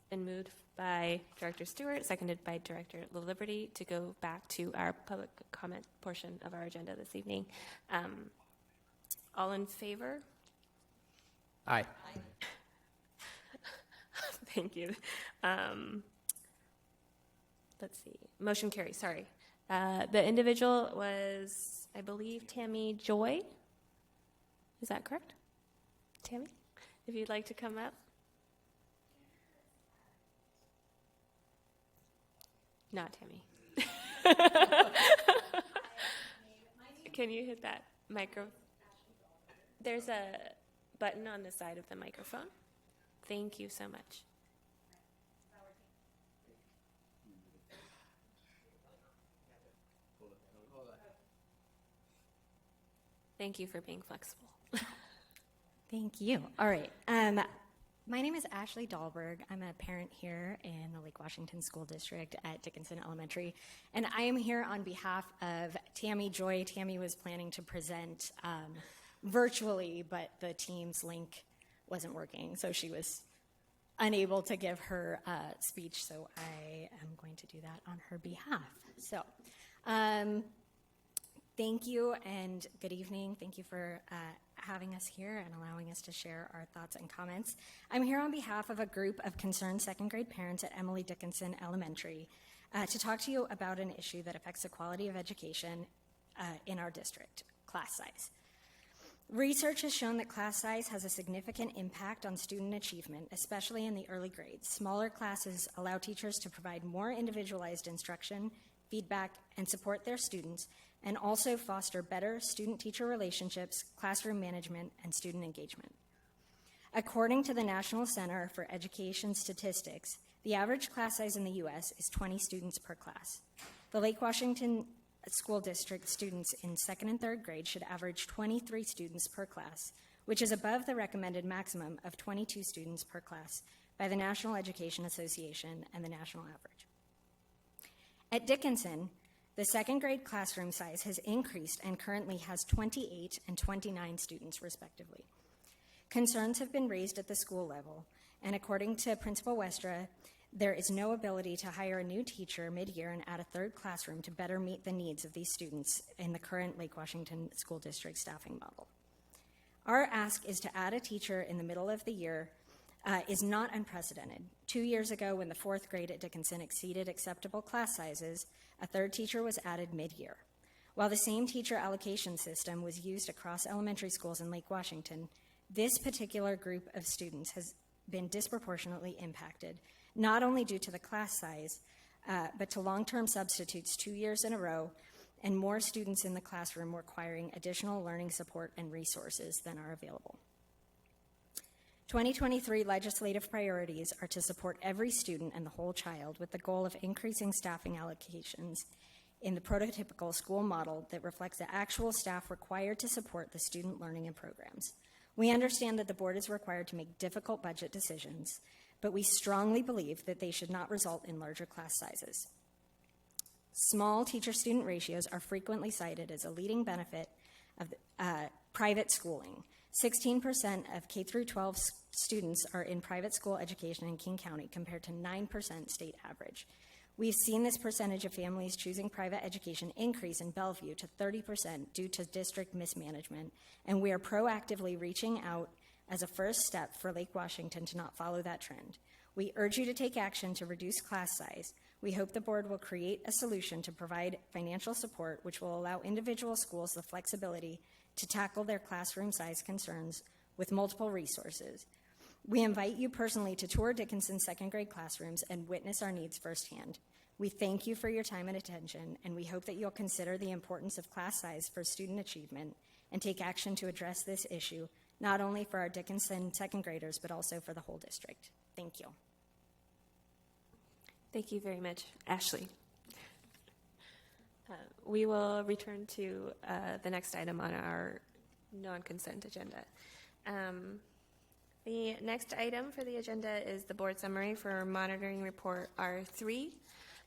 S1: Been moved by Director Stewart, seconded by Director LaLiberty to go back to our public comment portion of our agenda this evening. All in favor?
S3: Aye.
S1: Thank you. Let's see. Motion carries. Sorry. The individual was, I believe, Tammy Joy. Is that correct? Tammy, if you'd like to come up. Not Tammy. Can you hit that micro? There's a button on the side of the microphone. Thank you so much. Thank you for being flexible.
S18: Thank you. All right. My name is Ashley Dahlberg. I'm a parent here in the Lake Washington School District at Dickinson Elementary. And I am here on behalf of Tammy Joy. Tammy was planning to present virtually, but the Teams link wasn't working, so she was unable to give her speech, so I am going to do that on her behalf. So, thank you and good evening. Thank you for having us here and allowing us to share our thoughts and comments. I'm here on behalf of a group of concerned second grade parents at Emily Dickinson Elementary to talk to you about an issue that affects the quality of education in our district, class size. Research has shown that class size has a significant impact on student achievement, especially in the early grades. Smaller classes allow teachers to provide more individualized instruction, feedback, and support their students, and also foster better student-teacher relationships, classroom management, and student engagement. According to the National Center for Education Statistics, the average class size in the U.S. is 20 students per class. The Lake Washington School District students in second and third grade should average 23 students per class, which is above the recommended maximum of 22 students per class by the National Education Association and the national average. At Dickinson, the second grade classroom size has increased and currently has 28 and 29 students, respectively. Concerns have been raised at the school level, and according to Principal Westra, there is no ability to hire a new teacher mid-year and add a third classroom to better meet the needs of these students in the current Lake Washington School District staffing model. Our ask is to add a teacher in the middle of the year is not unprecedented. 2 years ago, when the fourth grade at Dickinson exceeded acceptable class sizes, a third teacher was added mid-year. While the same teacher allocation system was used across elementary schools in Lake Washington, this particular group of students has been disproportionately impacted, not only due to the class size, but to long-term substitutes 2 years in a row, and more students in the classroom requiring additional learning support and resources than are available. 2023 legislative priorities are to support every student and the whole child with the goal of increasing staffing allocations in the prototypical school model that reflects the actual staff required to support the student learning and programs. We understand that the board is required to make difficult budget decisions, but we strongly believe that they should not result in larger class sizes. Small teacher-student ratios are frequently cited as a leading benefit of private schooling. 16% of K-12 students are in private school education in King County compared to 9% state average. We've seen this percentage of families choosing private education increase in Bellevue to 30% due to district mismanagement, and we are proactively reaching out as a first step for Lake Washington to not follow that trend. We urge you to take action to reduce class size. We hope the board will create a solution to provide financial support which will allow individual schools the flexibility to tackle their classroom size concerns with multiple resources. We invite you personally to tour Dickinson's second grade classrooms and witness our needs firsthand. We thank you for your time and attention, and we hope that you'll consider the importance of class size for student achievement and take action to address this issue, not only for our Dickinson second graders, but also for the whole district. Thank you.
S1: Thank you very much, Ashley. We will return to the next item on our non-consent agenda. The next item for the agenda is the board summary for monitoring report R3.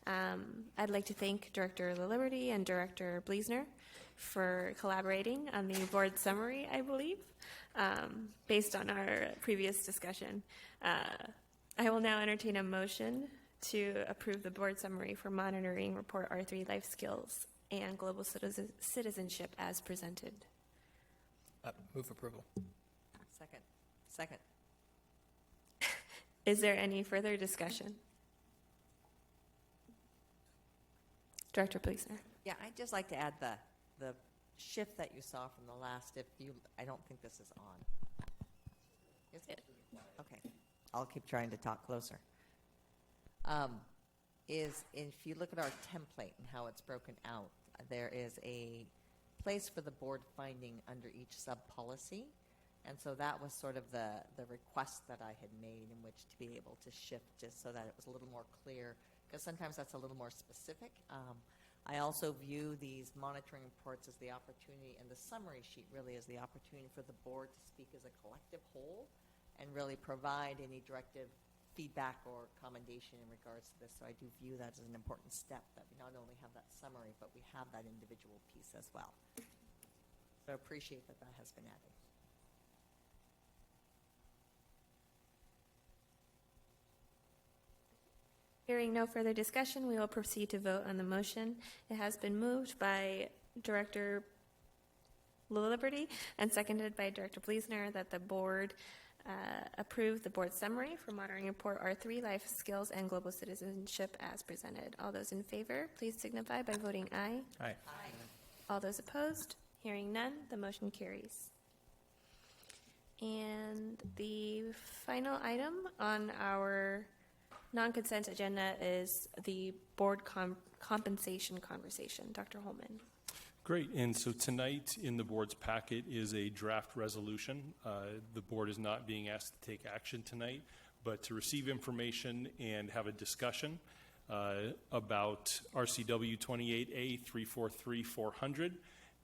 S1: I'd like to thank Director LaLiberty and Director Bleasner for collaborating on the board summary, I believe, based on our previous discussion. I will now entertain a motion to approve the board summary for monitoring report R3 life skills and global citizenship as presented.
S19: Move approval.
S20: Second.
S1: Is there any further discussion? Director Bleasner.
S20: Yeah, I'd just like to add the shift that you saw from the last. I don't think this is on. Is it? Okay. I'll keep trying to talk closer. Is if you look at our template and how it's broken out, there is a place for the board finding under each sub-policy. And so that was sort of the request that I had made in which to be able to shift just so that it was a little more clear, because sometimes that's a little more specific. I also view these monitoring reports as the opportunity, and the summary sheet really as the opportunity for the board to speak as a collective whole and really provide any directive feedback or commendation in regards to this. So I do view that as an important step, that we not only have that summary, but we have that individual piece as well. So I appreciate that that has been added.
S1: Hearing no further discussion, we will proceed to vote on the motion. It has been moved by Director Liberty and seconded by Director Bleasner that the board approve the board summary for Monitoring Report R3, Life Skills and Global Citizenship as presented. All those in favor, please signify by voting aye.
S3: Aye.
S1: All those opposed, hearing none, the motion carries. And the final item on our non-consent agenda is the board compensation conversation. Dr. Holman.
S8: Great. And so tonight in the board's packet is a draft resolution. The board is not being asked to take action tonight, but to receive information and have a discussion about RCW 28A 343-400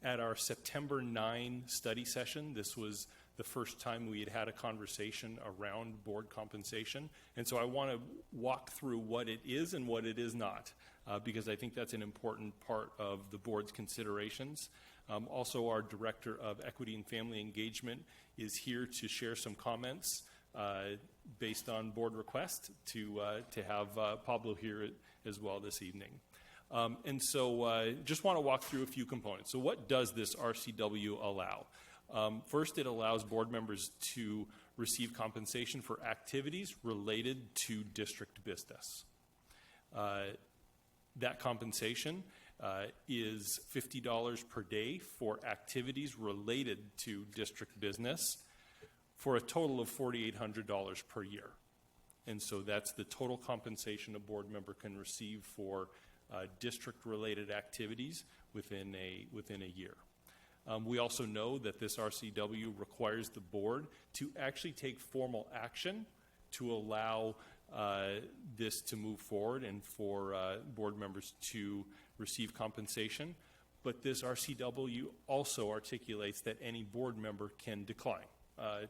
S8: at our September 9 study session. This was the first time we had had a conversation around board compensation. And so I want to walk through what it is and what it is not, because I think that's an important part of the board's considerations. Also, our Director of Equity and Family Engagement is here to share some comments based on board request to have Pablo here as well this evening. And so just want to walk through a few components. So what does this RCW allow? First, it allows board members to receive compensation for activities related to district business. That compensation is $50 per day for activities related to district business for a total of $4,800 per year. And so that's the total compensation a board member can receive for district-related activities within a year. We also know that this RCW requires the board to actually take formal action to allow this to move forward and for board members to receive compensation. But this RCW also articulates that any board member can decline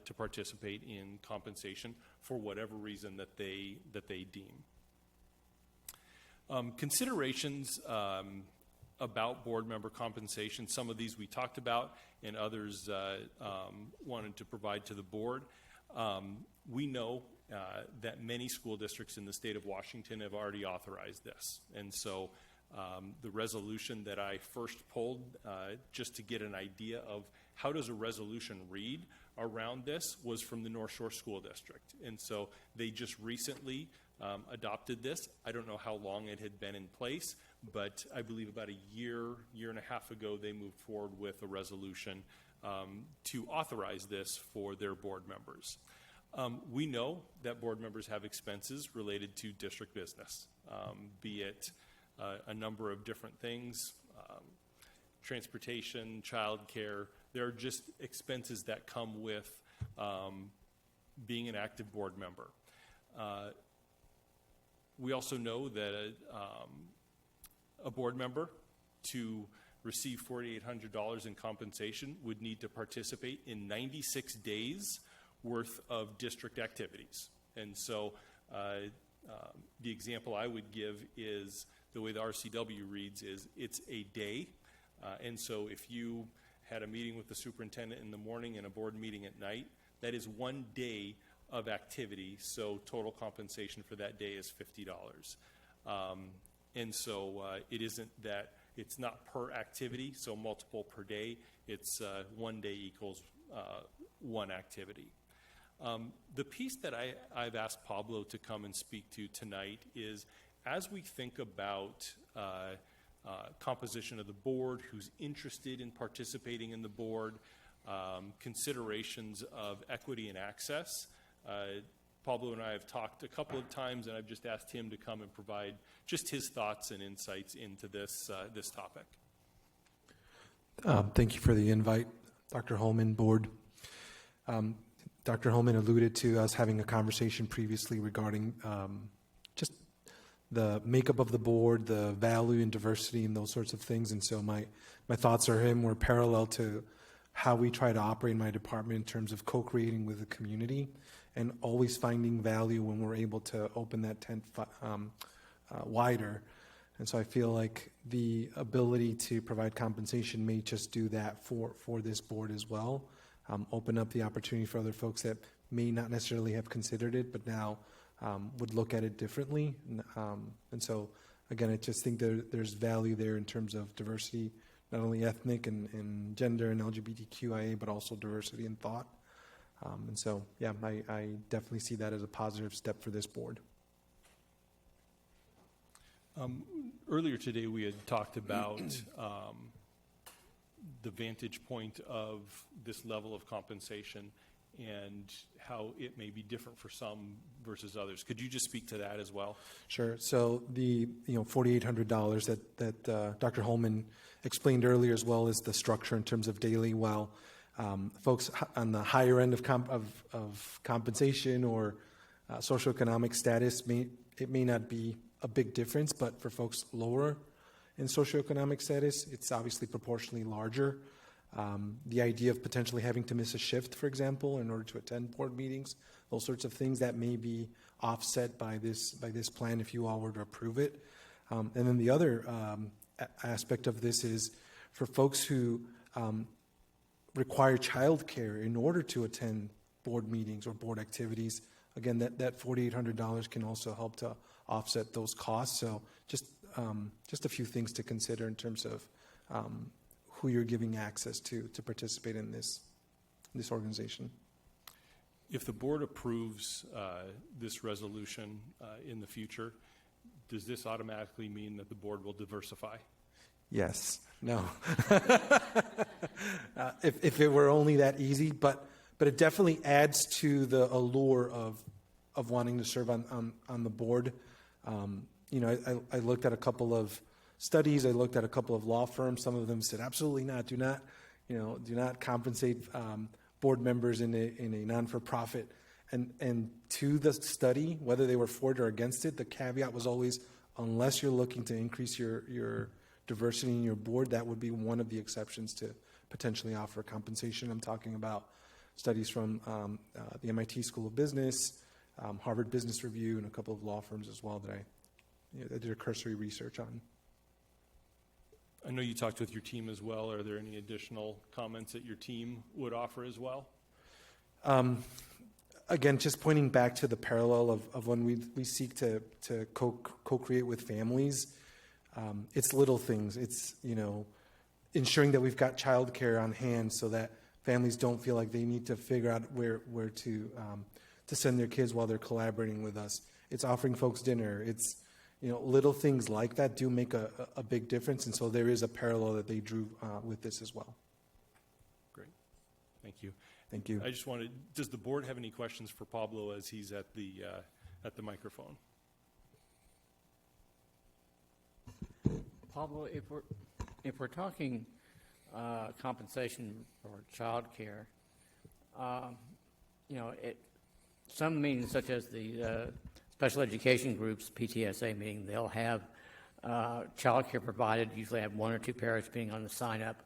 S8: to participate in compensation for whatever reason that they deem. Considerations about board member compensation. Some of these we talked about, and others wanted to provide to the board. We know that many school districts in the state of Washington have already authorized this. And so the resolution that I first pulled, just to get an idea of how does a resolution read around this, was from the North Shore School District. And so they just recently adopted this. I don't know how long it had been in place, but I believe about a year and a half ago, they moved forward with a resolution to authorize this for their board members. We know that board members have expenses related to district business, be it a number of different things, transportation, childcare. There are just expenses that come with being an active board member. We also know that a board member to receive $4,800 in compensation would need to participate in 96 days worth of district activities. And so the example I would give is the way the RCW reads is it's a day. And so if you had a meeting with the superintendent in the morning and a board meeting at night, that is 1 day of activity, so total compensation for that day is $50. And so it isn't that, it's not per activity, so multiple per day, it's 1 day equals 1 activity. The piece that I've asked Pablo to come and speak to tonight is, as we think about composition of the board, who's interested in participating in the board, considerations of equity and access, Pablo and I have talked a couple of times, and I've just asked him to come and provide just his thoughts and insights into this topic.
S21: Thank you for the invite, Dr. Holman, board. Dr. Holman alluded to us having a conversation previously regarding just the makeup of the board, the value and diversity and those sorts of things. And so my thoughts are more parallel to how we try to operate in my department in terms of co-creating with the community and always finding value when we're able to open that tent wider. And so I feel like the ability to provide compensation may just do that for this board as well. Open up the opportunity for other folks that may not necessarily have considered it, but now would look at it differently. And so, again, I just think there's value there in terms of diversity, not only ethnic and gender and LGBTQIA, but also diversity in thought. And so, yeah, I definitely see that as a positive step for this board.
S8: Earlier today, we had talked about the vantage point of this level of compensation and how it may be different for some versus others. Could you just speak to that as well?
S21: Sure. So the $4,800 that Dr. Holman explained earlier, as well as the structure in terms of daily, while folks on the higher end of compensation or socioeconomic status it may not be a big difference, but for folks lower in socioeconomic status, it's obviously proportionally larger. The idea of potentially having to miss a shift, for example, in order to attend board meetings, those sorts of things that may be offset by this plan if you all were to approve it. And then the other aspect of this is for folks who require childcare in order to attend board meetings or board activities. Again, that $4,800 can also help to offset those costs. So just a few things to consider in terms of who you're giving access to participate in this organization.
S8: If the board approves this resolution in the future, does this automatically mean that the board will diversify?
S21: Yes. No. If it were only that easy, but it definitely adds to the allure of wanting to serve on the board. I looked at a couple of studies. I looked at a couple of law firms. Some of them said, absolutely not. Do not compensate board members in a non-for-profit. And to the study, whether they were for it or against it, the caveat was always, unless you're looking to increase your diversity in your board, that would be one of the exceptions to potentially offer compensation. I'm talking about studies from the MIT School of Business, Harvard Business Review, and a couple of law firms as well that I did a cursory research on.
S8: I know you talked with your team as well. Are there any additional comments that your team would offer as well?
S21: Again, just pointing back to the parallel of when we seek to co-create with families, it's little things. It's, ensuring that we've got childcare on hand so that families don't feel like they need to figure out where to send their kids while they're collaborating with us. It's offering folks dinner. It's, little things like that do make a big difference. And so there is a parallel that they drew with this as well.
S8: Great. Thank you.
S21: Thank you.
S8: I just wanted, does the board have any questions for Pablo as he's at the microphone?
S3: Pablo, if we're talking compensation for child care, some meetings such as the special education groups, PTSA meeting, they'll have child care provided, usually have one or two parents being on the sign-up.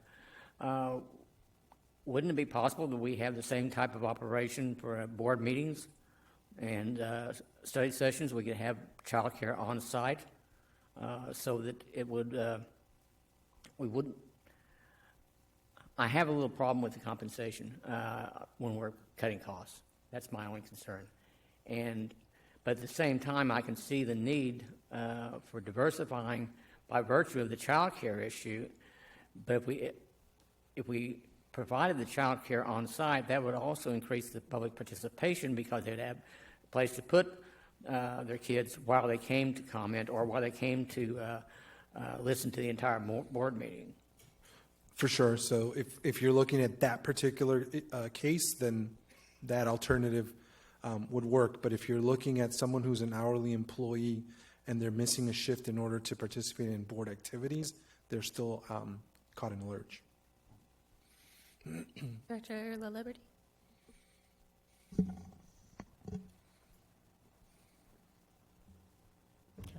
S3: Wouldn't it be possible that we have the same type of operation for board meetings and study sessions? We could have child care on site so that it would, we wouldn't. I have a little problem with the compensation when we're cutting costs. That's my only concern. But at the same time, I can see the need for diversifying by virtue of the child care issue. But if we provided the child care on site, that would also increase the public participation because they'd have a place to put their kids while they came to comment or while they came to listen to the entire board meeting.
S21: For sure. So if you're looking at that particular case, then that alternative would work. But if you're looking at someone who's an hourly employee and they're missing a shift in order to participate in board activities, they're still caught in a lurch.
S1: Director La Liberty.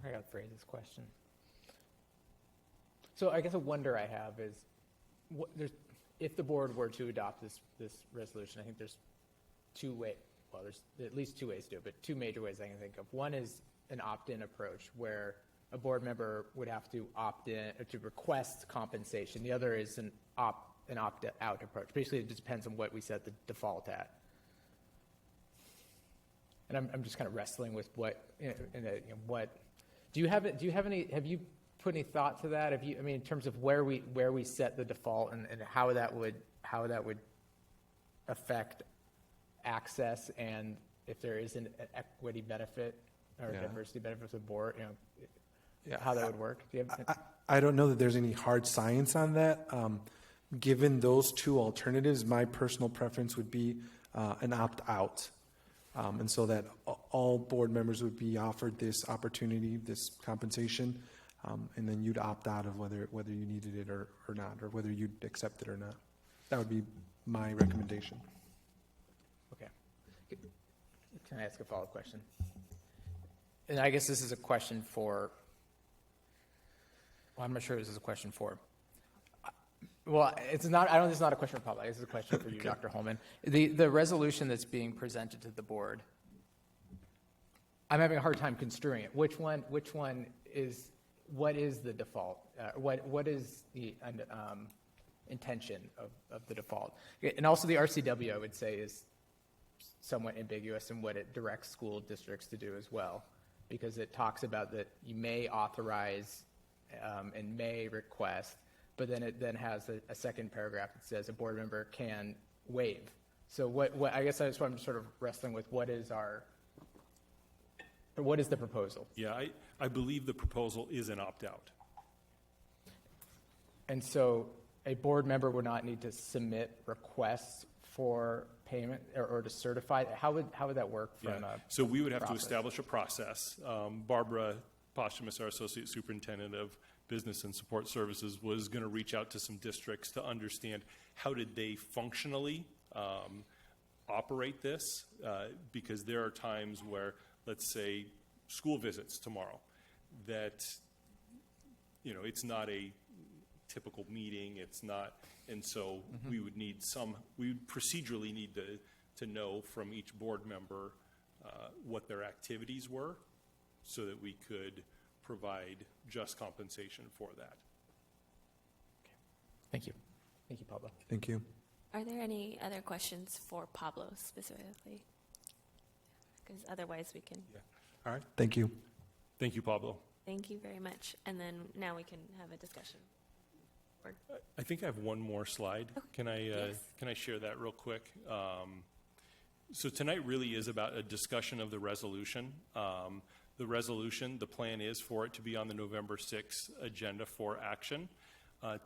S5: I gotta phrase this question. So I guess a wonder I have is, if the board were to adopt this resolution, I think there's there's at least two ways to do it, but two major ways I can think of. One is an opt-in approach where a board member would have to opt in or to request compensation. The other is an opt-out approach. Basically, it just depends on what we set the default at. And I'm just kind of wrestling with what do you have you put any thought to that? In terms of where we set the default and how that would affect access, and if there is an equity benefit or a diversity benefit for the board, how that would work? Do you have
S21: I don't know that there's any hard science on that. Given those two alternatives, my personal preference would be an opt-out. And so that all board members would be offered this opportunity, this compensation, and then you'd opt out of whether you needed it or not, or whether you'd accept it or not. That would be my recommendation.
S5: Okay. Can I ask a follow-up question? And I guess this is a question for, well, I'm not sure this is a question for. Well, it's not a question for public. This is a question for you, okay. Dr. Holman. The resolution that's being presented to the board, I'm having a hard time construing it. What is the default? What is the intention of the default? And also the RCW, I would say, is somewhat ambiguous in what it directs school districts to do as well, because it talks about that you may authorize and may request, but then it has a second paragraph that says a board member can waive. So what I guess that's what I'm sort of wrestling with. What is the proposal?
S8: Yeah, I believe the proposal is an opt-out.
S5: And so a board member would not need to submit requests for payment or to certify. How would that work from a
S8: So we would have
S5: process?
S8: to establish a process. Barbara Posthumus, our Associate Superintendent of Business and Support Services, was going to reach out to some districts to understand how did they functionally operate this, because there are times where, let's say, school visits tomorrow, that it's not a typical meeting, it's not, and so we would procedurally need to know from each board member what their activities were, so that we could provide just compensation for that.
S5: Thank you. Thank you, Pablo.
S21: Thank you.
S1: Are there any other questions for Pablo specifically? Because otherwise we can.
S8: Yeah.
S21: All right. Thank you.
S8: Thank you, Pablo.
S1: Thank you very much. And then now we can have a discussion.
S8: I think I have one more slide.
S1: Okay.
S8: Can I share that real quick? So tonight really is about a discussion of the resolution. The plan is for it to be on the November 6th agenda for action.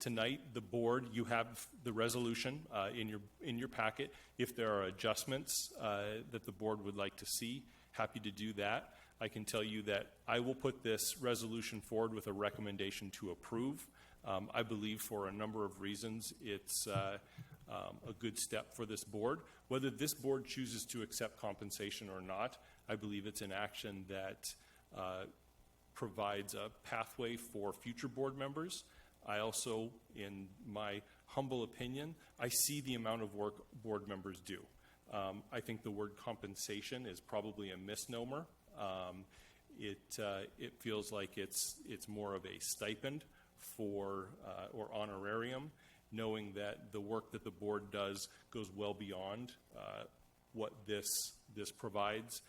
S8: Tonight, the board, you have the resolution in your packet. If there are adjustments that the board would like to see, happy to do that. I can tell you that I will put this resolution forward with a recommendation to approve. I believe for a number of reasons it's a good step for this board. Whether this board chooses to accept compensation or not, I believe it's an action that provides a pathway for future board members. I also, in my humble opinion, I see the amount of work board members do. I think the word compensation is probably a misnomer. It feels like it's more of a stipend for or honorarium, knowing that the work that the board does goes well beyond what this provides.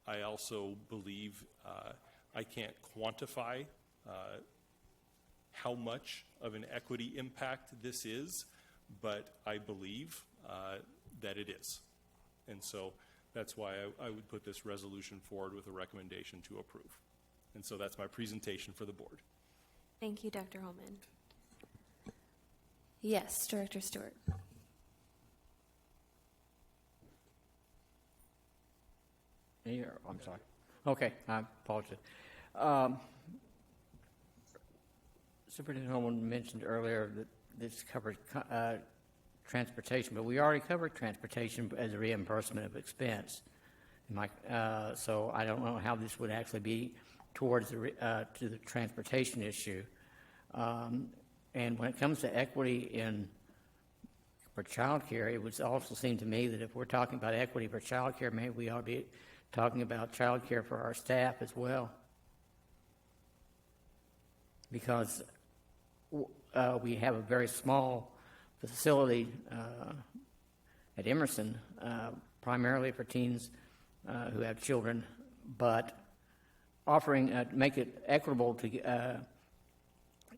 S8: I also believe I can't quantify how much of an equity impact this is, but I believe that it is. And so that's why I would put this resolution forward with a recommendation to approve. And so that's my presentation for the board.
S1: Thank you, Dr. Holman. Yes, Director Stewart.
S22: I'm sorry. Okay, I apologize. Superintendent Holman mentioned earlier that this covered transportation, but we already covered transportation as a reimbursement of expense. So I don't know how this would actually be towards to the transportation issue. And when it comes to equity for childcare, it would also seem to me that if we're talking about equity for childcare, maybe we ought to be talking about childcare for our staff as well. Because we have a very small facility at Emerson, primarily for teens who have children, but offering make it equitable to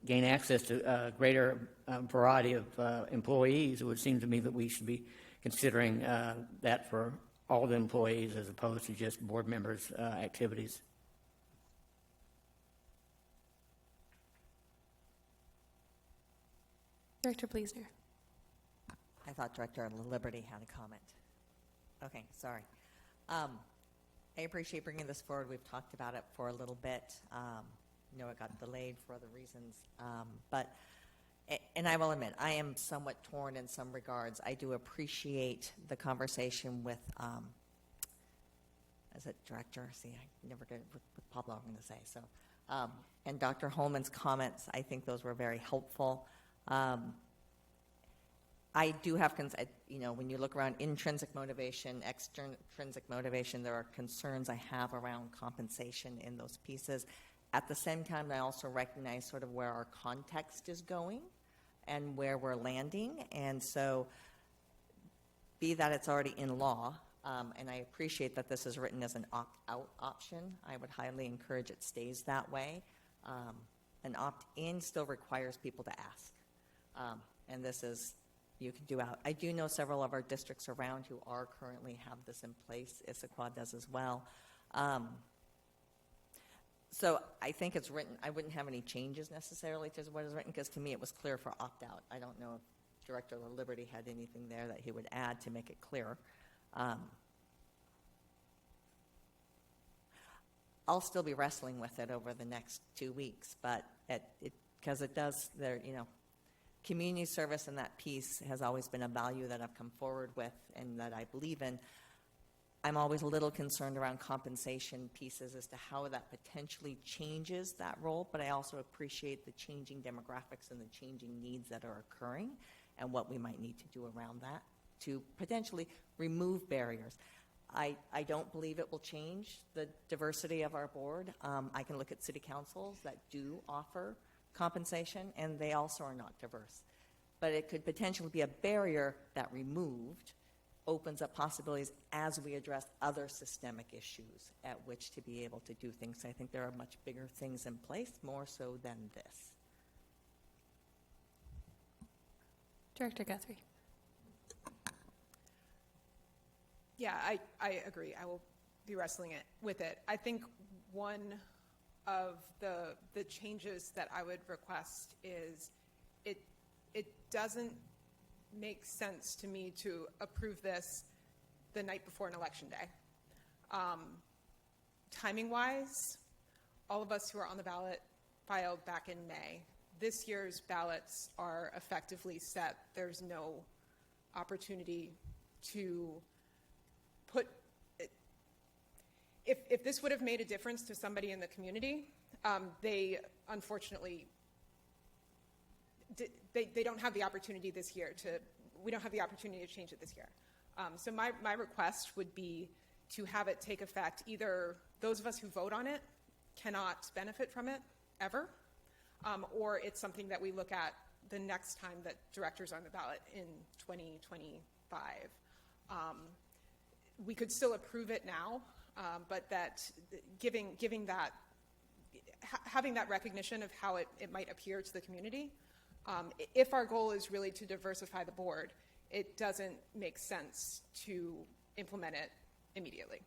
S22: gain access to a greater variety of employees. It would seem to me that we should be considering that for all the employees as opposed to just board members' activities.
S1: Director Pleasner.
S20: I thought Director Liberty had a comment. Okay, sorry. I appreciate bringing this forward. We've talked about it for a little bit. I know it got delayed for other reasons. And I will admit, I am somewhat torn in some regards. I do appreciate the conversation with, is it Director? See, I never get with Pablo, I'm going to say. So, and Dr. Holman's comments, I think those were very helpful. I do have, when you look around intrinsic motivation, extrinsic motivation, there are concerns I have around compensation in those pieces. At the same time, I also recognize sort of where our context is going and where we're landing. And so, be that it's already in law, and I appreciate that this is written as an opt-out option. I would highly encourage it stays that way. An opt-in still requires people to ask. And this is, you can do out. I do know several of our districts around who are currently have this in place. Issaquah does as well. So I think it's written, I wouldn't have any changes necessarily to what is written, because to me it was clear for opt-out. I don't know if Director Liberty had anything there that he would add to make it clear. I'll still be wrestling with it over the next 2 weeks, but because it does, community service and that piece has always been a value that I've come forward with and that I believe in. I'm always a little concerned around compensation pieces as to how that potentially changes that role, but I also appreciate the changing demographics and the changing needs that are occurring and what we might need to do around that to potentially remove barriers. I don't believe it will change the diversity of our board. I can look at city councils that do offer compensation, and they also are not diverse. But it could potentially be a barrier that removed opens up possibilities as we address other systemic issues at which to be able to do things. I think there are much bigger things in place, more so than this.
S1: Director Guthrie.
S14: Yeah, I agree. I will be wrestling with it. I think one of the changes that I would request is it doesn't make sense to me to approve this the night before an election day. Timing-wise, all of us who are on the ballot filed back in May. This year's ballots are effectively set. There's no opportunity to put it. If this would have made a difference to somebody in the community, they unfortunately they don't have the opportunity this year we don't have the opportunity to change it this year. So my request would be to have it take effect. Either those of us who vote on it cannot benefit from it ever, or it's something that we look at the next time that directors are on the ballot in 2025. We could still approve it now, but that giving that, having that recognition of how it might appear to the community. If our goal is really to diversify the board, it doesn't make sense to implement it immediately.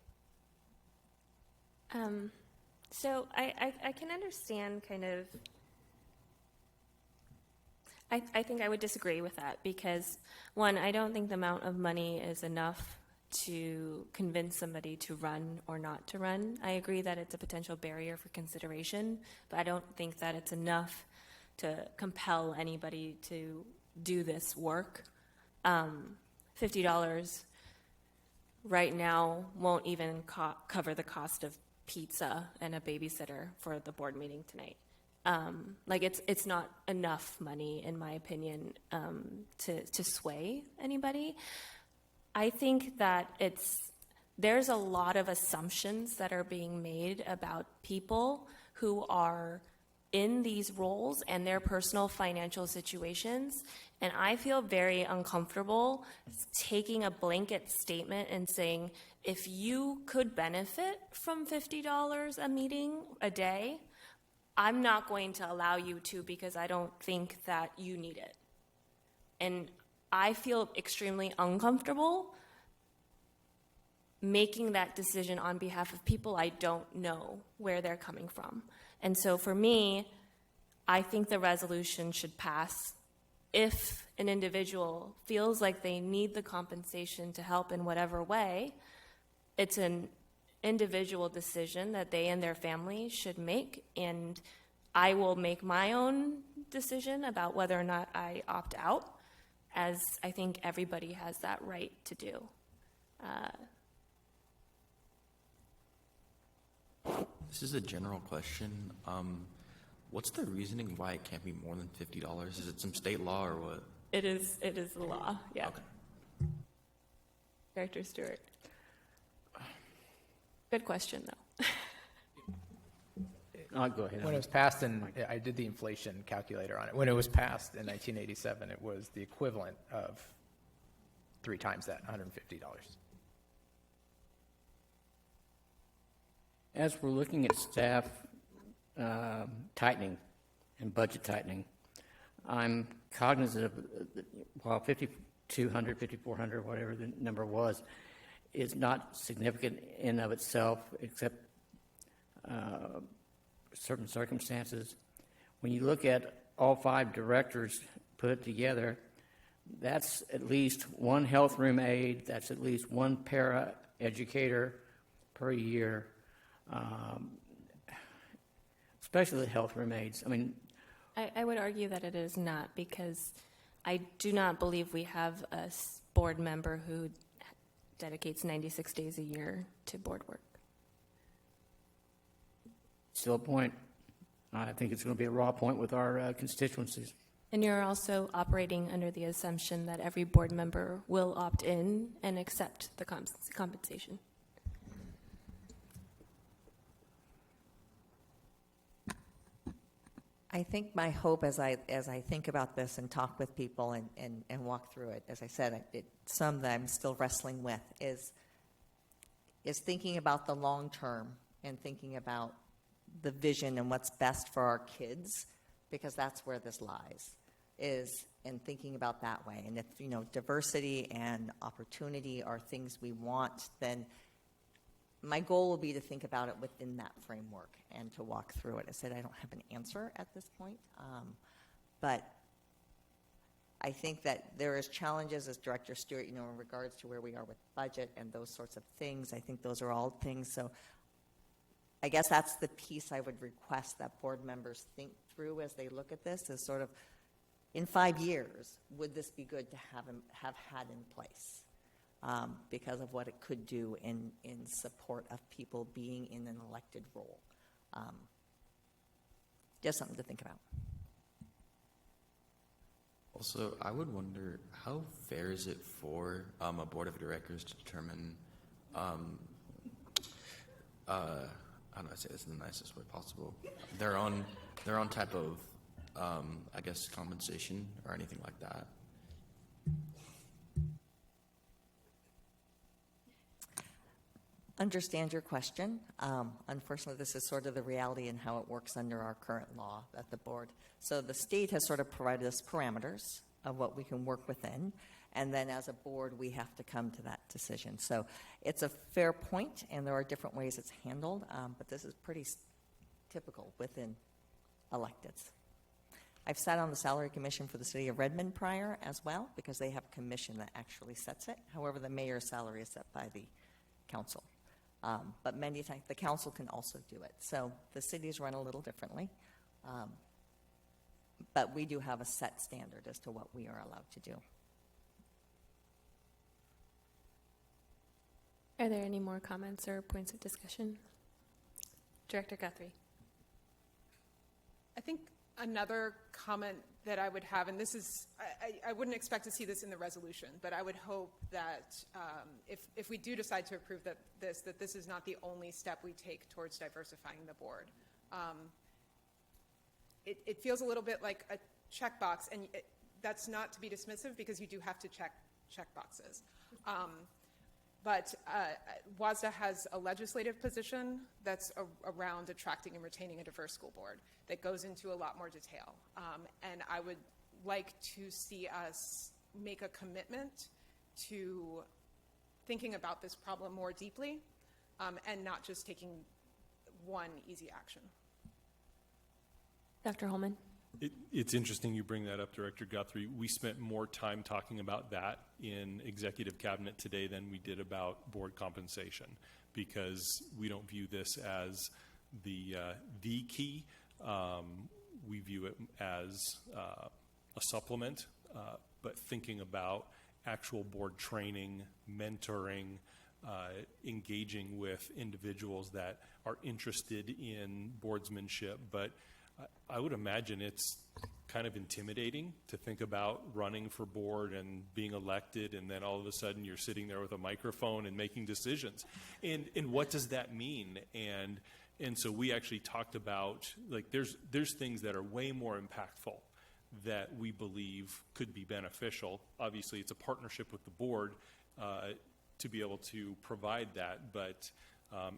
S1: So I can understand kind of, I think I would disagree with that because, one, I don't think the amount of money is enough to convince somebody to run or not to run. I agree that it's a potential barrier for consideration, but I don't think that it's enough to compel anybody to do this work. $50 right now won't even cover the cost of pizza and a babysitter for the board meeting tonight. Like it's not enough money, in my opinion, to sway anybody. I think that there's a lot of assumptions that are being made about people who are in these roles and their personal financial situations. And I feel very uncomfortable taking a blanket statement and saying, if you could benefit from $50 a meeting a day, I'm not going to allow you to because I don't think that you need it. And I feel extremely uncomfortable making that decision on behalf of people I don't know where they're coming from. And so for me, I think the resolution should pass if an individual feels like they need the compensation to help in whatever way. It's an individual decision that they and their family should make, and I will make my own decision about whether or not I opt out, as I think everybody has that right to do.
S15: This is a general question. What's the reasoning why it can't be more than $50? Is it some state law or what?
S1: It is the law, yeah. Okay. Director Stewart. Good question, though.
S22: I'll go ahead.
S5: When it was passed, and I did the inflation calculator on it. When it was passed in 1987, it was the equivalent of 3 times that, $150.
S22: As we're looking at staff tightening and budget tightening, I'm cognizant of, while 5,200, 5,400, whatever the number was, is not significant in of itself, except certain circumstances. When you look at all 5 directors put together, that's at least 1 health room aide, that's at least 1 para educator per year, especially the health room aides. I mean,
S1: I would argue that it is not, because I do not believe we have a board member who dedicates 96 days a year to board work.
S22: still a point. I think it's going to be a raw point with our constituencies.
S1: And you're also operating under the assumption that every board member will opt in and accept the compensation.
S20: I think my hope as I think about this and talk with people and walk through it, as I said, some that I'm still wrestling with is thinking about the long term and thinking about the vision and what's best for our kids, because that's where this lies, is in thinking about that way. And if, diversity and opportunity are things we want, then my goal will be to think about it within that framework and to walk through it. I said I don't have an answer at this point, but I think that there is challenges, as Director Stewart, in regards to where we are with budget and those sorts of things. I think those are all things. So I guess that's the piece I would request that board members think through as they look at this, is sort of, in 5 years, would this be good to have had in place? Because of what it could do in support of people being in an elected role. Just something to think about.
S15: Also, I would wonder, how fair is it for a board of directors to determine, how do I say this in the nicest way possible, their own type of, I guess, compensation or anything like that?
S20: Understand your question. Unfortunately, this is sort of the reality and how it works under our current law at the board. So the state has sort of provided us parameters of what we can work within, and then as a board, we have to come to that decision. So it's a fair point, and there are different ways it's handled, but this is pretty typical within electeds. I've sat on the salary commission for the city of Redmond prior as well, because they have a commission that actually sets it. However, the mayor's salary is set by the council. But many times the council can also do it. So the cities run a little differently. But we do have a set standard as to what we are allowed to do.
S1: Are there any more comments or points of discussion? Director Guthrie.
S14: I think another comment that I would have, and this is, I wouldn't expect to see this in the resolution, but I would hope that if we do decide to approve that this is not the only step we take towards diversifying the board. It feels a little bit like a checkbox, and that's not to be dismissive because you do have to check boxes. But WASDA has a legislative position that's around attracting and retaining a diverse school board that goes into a lot more detail. And I would like to see us make a commitment to thinking about this problem more deeply and not just taking one easy action.
S1: Dr. Holman.
S8: It's interesting you bring that up, Director Guthrie. We spent more time talking about that in executive cabinet today than we did about board compensation, because we don't view this as the key. We view it as a supplement, but thinking about actual board training, mentoring, engaging with individuals that are interested in boardsmanship. But I would imagine it's kind of intimidating to think about running for board and being elected, and then all of a sudden you're sitting there with a microphone and making decisions. And what does that mean? And so we actually talked about, like, there's things that are way more impactful that we believe could be beneficial. Obviously, it's a partnership with the board to be able to provide that, but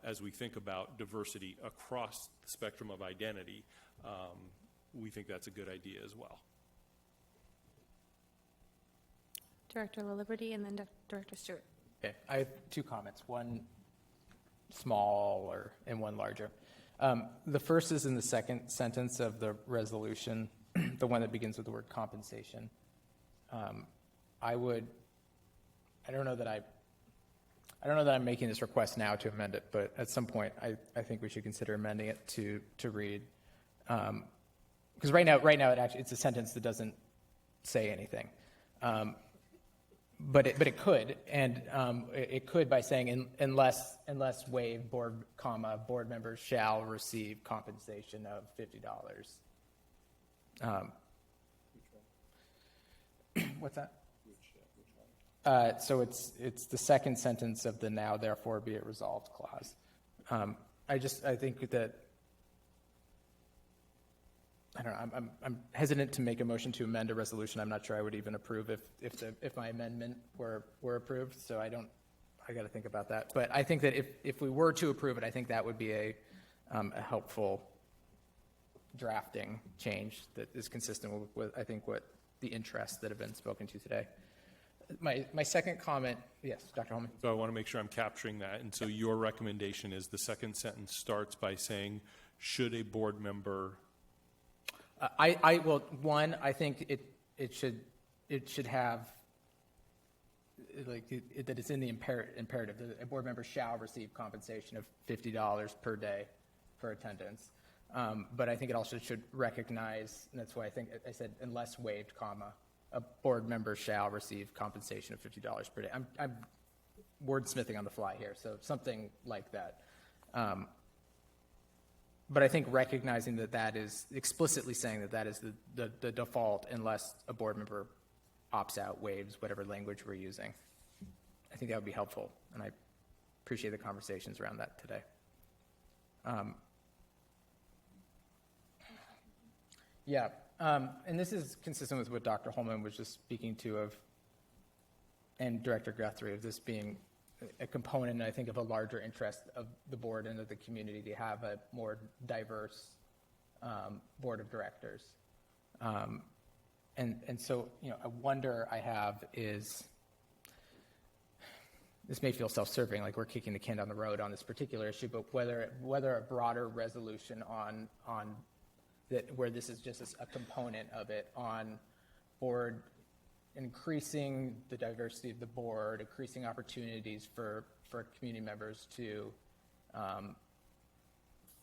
S8: as we think about diversity across the spectrum of identity, we think that's a good idea as well.
S1: Director LaLiberty and then Director Stewart.
S5: Okay, I have two comments, one small and one larger. The first is in the second sentence of the resolution, the one that begins with the word compensation. I don't know that I'm making this request now to amend it, but at some point I think we should consider amending it to read, because right now it's a sentence that doesn't say anything, but it could, and it could by saying unless waived, board members shall receive compensation of $50. What's that? So it's the second sentence of the now therefore be it resolved clause. I think that I'm hesitant to make a motion to amend a resolution. I'm not sure I would even approve if my amendment were approved. So I got to think about that. But I think that if we were to approve it, I think that would be a helpful drafting change that is consistent with I think what the interests that have been spoken to today. My second comment, yes, Dr. Holman.
S8: So I want to make sure I'm capturing that. And so your recommendation is the second sentence starts by saying, should a board member?
S5: I think it should have, that it's in the imperative that a board member shall receive compensation of $50 per day for attendance. But I think it also should recognize, and that's why I said unless waived, a board member shall receive compensation of $50 per day. I'm wordsmithing on the fly here, so something like that. But I think recognizing that is explicitly saying that is the default unless a board member opts out, waives, whatever language we're using. I think that would be helpful, and I appreciate the conversations around that today. And this is consistent with what Dr. Holman was just speaking to and Director Guthrie, of this being a component, I think, of a larger interest of the board and of the community to have a more diverse board of directors. And so, a wonder I have is, this may feel self-serving, like we're kicking the can down the road on this particular issue, but whether a broader resolution on that, where this is just a component of it, on board increasing the diversity of the board, increasing opportunities for community members to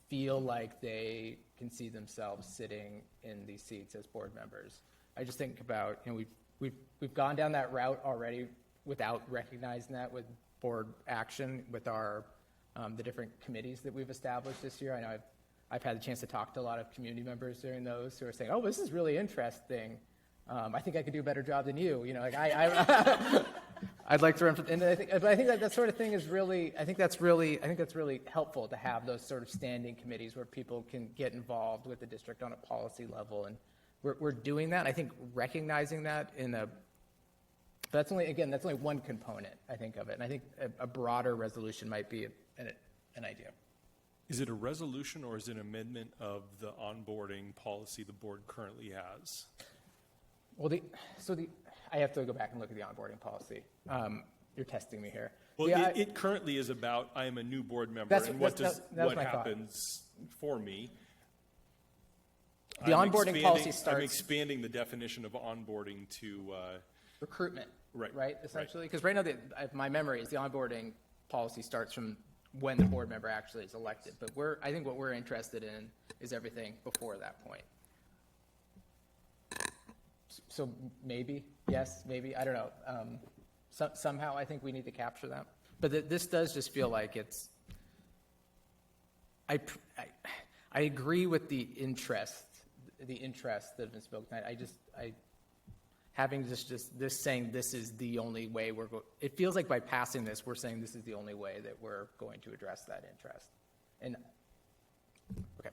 S5: feel like they can see themselves sitting in these seats as board members. I just think about, we've gone down that route already without recognizing that with board action, with our the different committees that we've established this year. I know I've had the chance to talk to a lot of community members during those who are saying, "Oh, this is really interesting. I think I could do a better job than you." You know, like I'd like to run for, and I think that sort of thing is really, I think that's really helpful to have those sort of standing committees where people can get involved with the district on a policy level, and we're doing that. I think recognizing that that's only one component, I think, of it, and I think a broader resolution might be an idea.
S8: Is it a resolution or is it an amendment of the onboarding policy the board currently has?
S5: Well, I have to go back and look at the onboarding policy. You're testing me here.
S8: Well, it currently is about I am a new board member and what happens for me.
S5: The onboarding policy starts.
S8: I'm expanding the definition of onboarding to
S5: recruitment.
S8: Right.
S5: Essentially, because right now, my memory is the onboarding policy starts from when the board member actually is elected. But I think what we're interested in is everything before that point. So maybe, yes, maybe, I don't know. Somehow I think we need to capture that. But this does just feel like it's, I agree with the interest that has been spoken. Having just this saying this is the only way it feels like by passing this, we're saying this is the only way that we're going to address that interest. And, okay.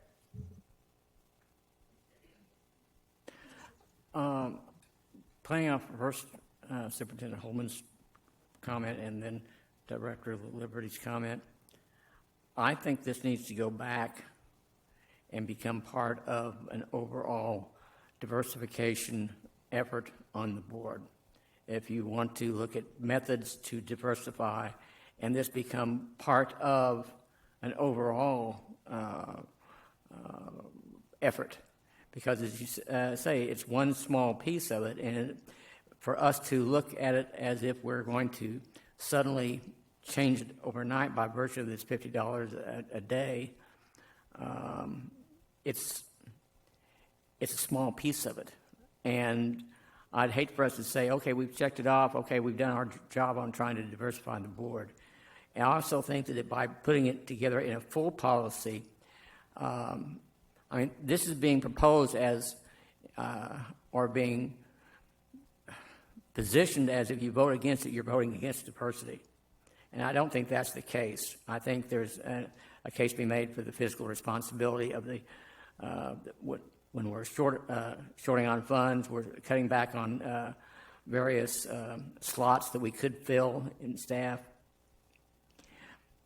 S22: Playing off first Superintendent Holman's comment and then Director of Liberty's comment, I think this needs to go back and become part of an overall diversification effort on the board. If you want to look at methods to diversify and this become part of an overall effort, because as you say, it's one small piece of it, and for us to look at it as if we're going to suddenly change it overnight by virtue of this $50 a day, it's a small piece of it. And I'd hate for us to say, okay, we've checked it off, okay, we've done our job on trying to diversify the board. And I also think that by putting it together in a full policy, this is being proposed as, or being positioned as if you vote against it, you're voting against diversity. And I don't think that's the case. I think there's a case to be made for the fiscal responsibility of when we're shorting on funds, we're cutting back on various slots that we could fill in staff.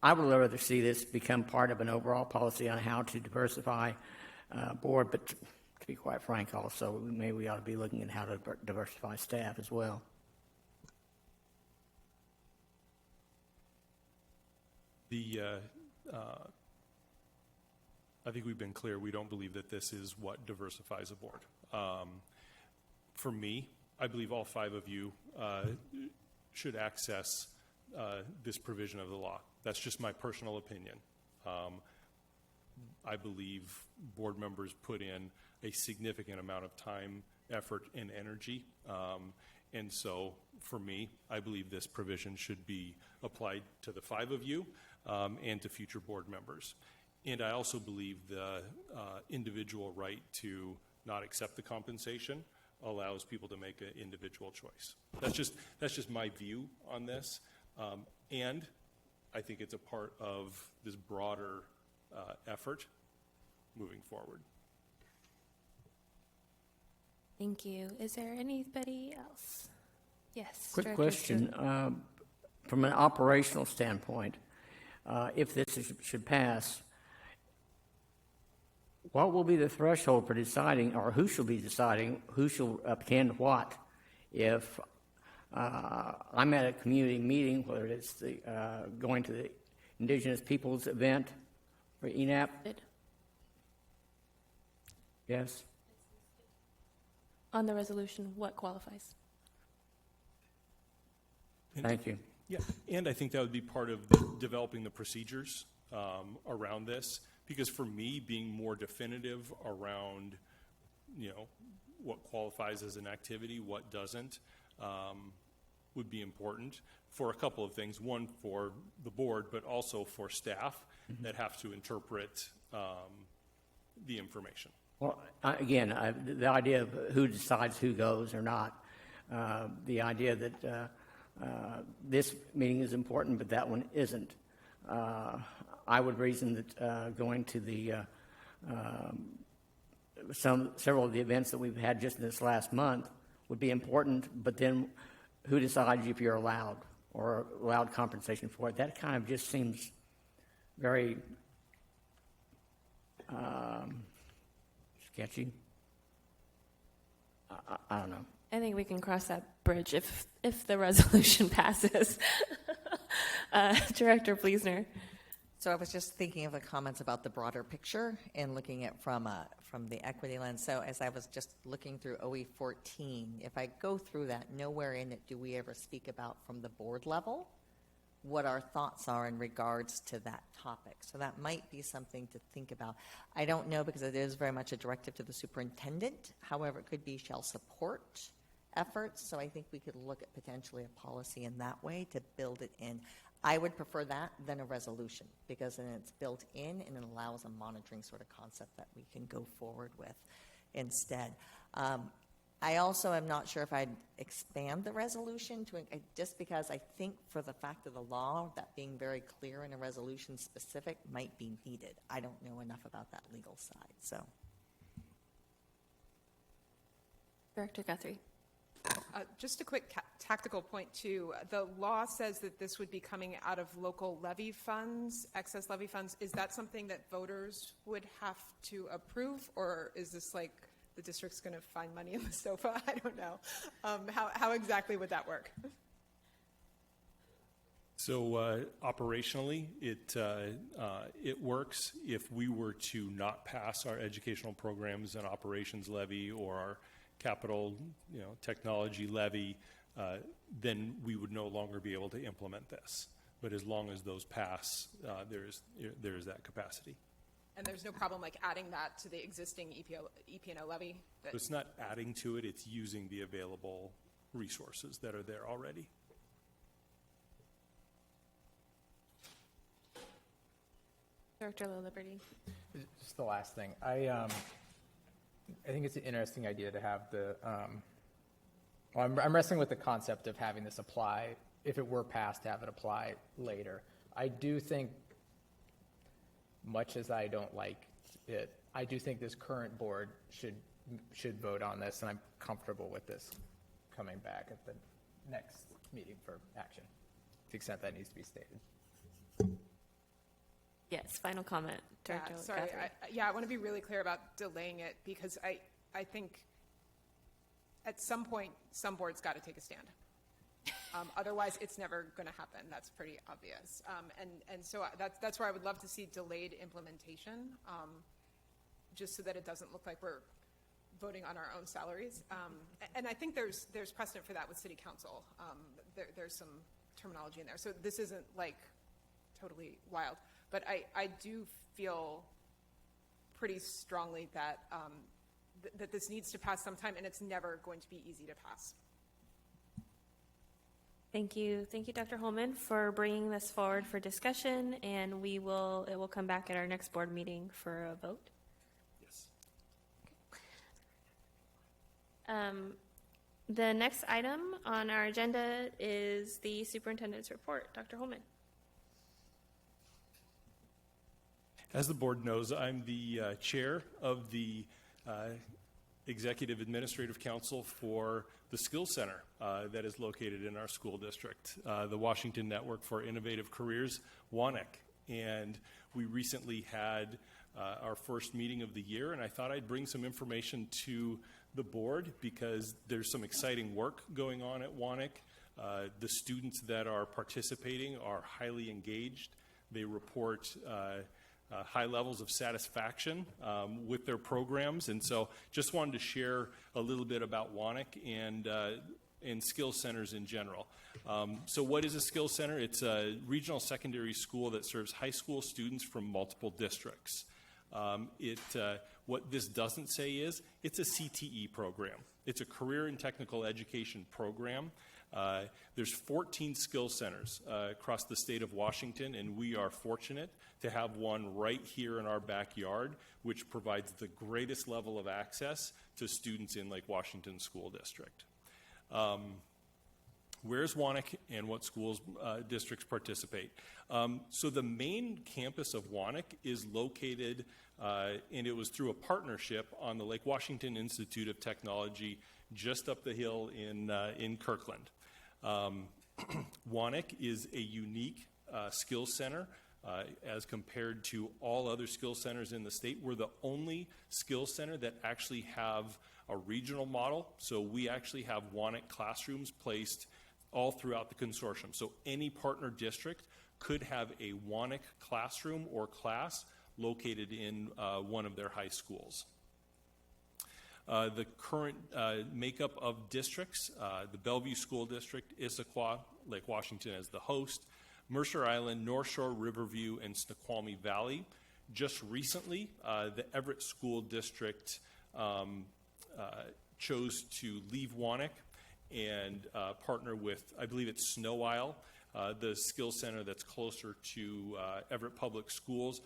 S22: I would rather see this become part of an overall policy on how to diversify board, but to be quite frank also, maybe we ought to be looking at how to diversify staff as well.
S8: I think we've been clear, we don't believe that this is what diversifies a board. For me, I believe all 5 of you should access this provision of the law. That's just my personal opinion. I believe board members put in a significant amount of time, effort, and energy. And so, for me, I believe this provision should be applied to the 5 of you and to future board members. And I also believe the individual right to not accept the compensation allows people to make an individual choice. That's just my view on this. And I think it's a part of this broader effort moving forward.
S1: Thank you. Is there anybody else? Yes.
S22: Quick
S1: Director
S22: question. From an operational standpoint, if this should pass, what will be the threshold for deciding, or who shall be deciding, who shall append what? If I'm at a community meeting, whether it's going to the Indigenous Peoples event for ENAP? Yes?
S1: On the resolution, what qualifies?
S22: Thank you.
S8: Yeah, and I think that would be part of developing the procedures around this, because for me, being more definitive around, what qualifies as an activity, what doesn't, would be important for a couple of things. One, for the board, but also for staff that have to interpret the information.
S22: Well, the idea of who decides who goes or not, the idea that this meeting is important, but that one isn't. I would reason that going to the several of the events that we've had just in this last month would be important, but then who decides if you're allowed or allowed compensation for it? That kind of just seems very sketchy. I don't know.
S1: I think we can cross that bridge if the resolution passes. Director Fleesner.
S20: So I was just thinking of the comments about the broader picture and looking at from the equity lens. So as I was just looking through OE 14, if I go through that, nowhere in it do we ever speak about from the board level what our thoughts are in regards to that topic. So that might be something to think about. I don't know, because it is very much a directive to the superintendent. However, it could be shall support efforts. So I think we could look at potentially a policy in that way to build it in. I would prefer that than a resolution, because then it's built in and it allows a monitoring sort of concept that we can go forward with instead. I also am not sure if I'd expand the resolution to just because I think for the fact of the law, that being very clear in a resolution specific might be needed. I don't know enough about that legal side. So,
S1: Director Guthrie.
S14: Just a quick tactical point, too. The law says that this would be coming out of local levy funds, excess levy funds. Is that something that voters would have to approve, or is this like the district's going to find money in the sofa? I don't know. How exactly would that work?
S8: So operationally, it works. If we were to not pass our educational programs and operations levy or our capital, technology levy, then we would no longer be able to implement this. But as long as those pass, there is that capacity.
S14: And there's no problem like adding that to the existing EP&O levy?
S8: So it's not adding to it, it's using the available resources that are there already.
S1: Director LaLiberty.
S5: Just the last thing. I think it's an interesting idea to have the. I'm wrestling with the concept of having this apply, if it were passed, to have it apply later. I do think, much as I don't like it, I do think this current board should vote on this, and I'm comfortable with this coming back at the next meeting for action, to the extent that needs to be stated.
S1: Yes, final comment, Director.
S14: Sorry, I want to be really clear about delaying it, because I think at some point some board's got to take a stand. Otherwise, it's never going to happen. That's pretty obvious. And so that's where I would love to see delayed implementation, just so that it doesn't look like we're voting on our own salaries. And I think there's precedent for that with City Council. There's some terminology in there. So this isn't like totally wild. But I do feel pretty strongly that that this needs to pass sometime, and it's never going to be easy to pass.
S1: Thank you, Dr. Holman, for bringing this forward for discussion, and it will come back at our next board meeting for a vote.
S8: Yes.
S1: The next item on our agenda is the superintendent's report. Dr. Holman.
S8: As the board knows, I'm the chair of the Executive Administrative Council for the Skills Center that is located in our school district, the Washington Network for Innovative Careers, WANEC. And we recently had our first meeting of the year, and I thought I'd bring some information to the board because there's some exciting work going on at WANEC. The students that are participating are highly engaged. They report high levels of satisfaction with their programs. And so just wanted to share a little bit about WANEC and skills centers in general. So what is a skills center? It's a regional secondary school that serves high school students from multiple districts. What this doesn't say is it's a CTE program. It's a career and technical education program There's 14 skill centers across the state of Washington, and we are fortunate to have one right here in our backyard, which provides the greatest level of access to students in Lake Washington School District. Where's Wanak and what schools districts participate? So the main campus of Wanak is located, and it was through a partnership on the Lake Washington Institute of Technology just up the hill in Kirkland. Wanak is a unique skills center as compared to all other skills centers in the state. We're the only skills center that actually have a regional model. So we actually have Wanak classrooms placed all throughout the consortium. So any partner district could have a Wanak classroom or class located in one of their high schools. The current makeup of districts, the Bellevue School District, Issaquah, Lake Washington as the host, Mercer Island, North Shore, Riverview, and Snoqualmie Valley. Just recently, the Everett School District chose to leave Wanak and partner with, I believe it's Snow Isle, the skills center that's closer to Everett Public Schools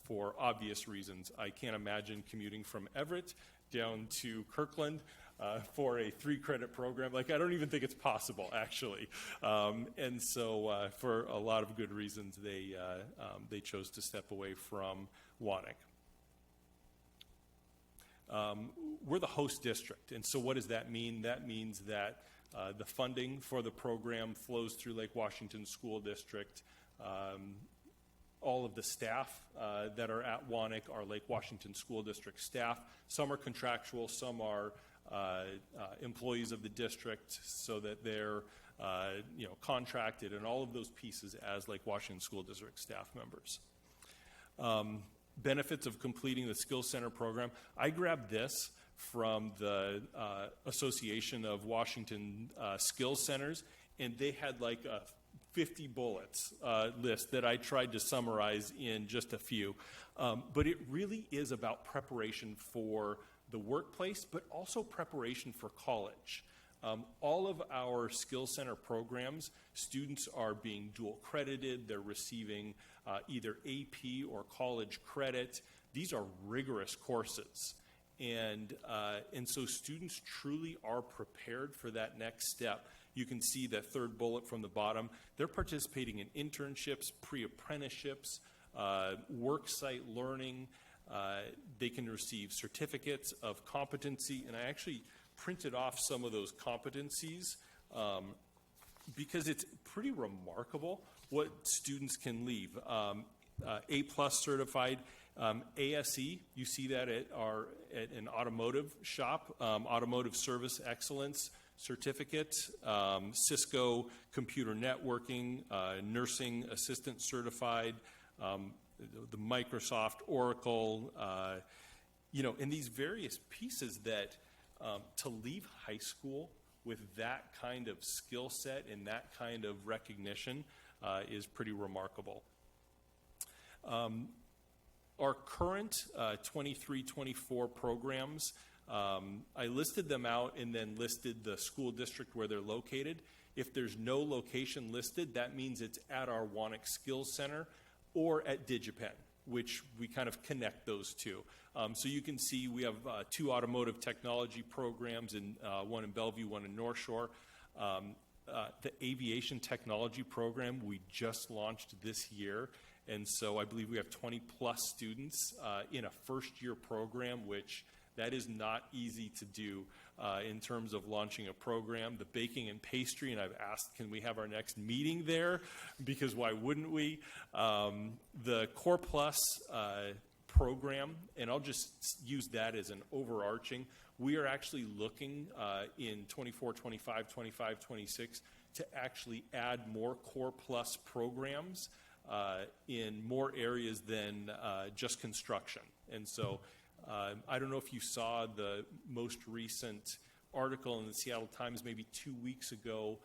S8: for obvious reasons. I can't imagine commuting from Everett down to Kirkland for a 3-credit program. Like, I don't even think it's possible, actually. And so for a lot of good reasons, they chose to step away from Wanak. We're the host district, and so what does that mean? That means that the funding for the program flows through Lake Washington School District. All of the staff that are at Wanak are Lake Washington School District staff. Some are contractual, some are employees of the district, so that they're contracted, and all of those pieces as Lake Washington School District staff members. Benefits of completing the Skills Center program. I grabbed this from the Association of Washington Skills Centers, and they had like a 50 bullets list that I tried to summarize in just a few. But it really is about preparation for the workplace, but also preparation for college. All of our Skills Center programs, students are being dual credited. They're receiving either AP or college credit. These are rigorous courses. And so students truly are prepared for that next step. You can see that third bullet from the bottom. They're participating in internships, pre-apprenticeships, worksite learning. They can receive certificates of competency. And I actually printed off some of those competencies because it's pretty remarkable what students can leave. A+ certified, ASE, you see that at an automotive shop, Automotive Service Excellence certificate, Cisco Computer Networking, Nursing Assistant certified, the Microsoft, Oracle, and these various pieces that to leave high school with that kind of skill set and that kind of recognition is pretty remarkable. Our current 23-24 programs, I listed them out and then listed the school district where they're located. If there's no location listed, that means it's at our Wanak Skills Center or at DigiPen, which we kind of connect those two. So you can see we have 2 automotive technology programs, one in Bellevue, one in North Shore. The aviation technology program we just launched this year, and so I believe we have 20+ students in a first-year program, which that is not easy to do in terms of launching a program. The baking and pastry, and I've asked, can we have our next meeting there? Because why wouldn't we? The Core Plus program, and I'll just use that as an overarching. We are actually looking in 24, 25, 25, 26 to actually add more Core Plus programs in more areas than just construction. And so I don't know if you saw the most recent article in the Seattle Times maybe 2 weeks ago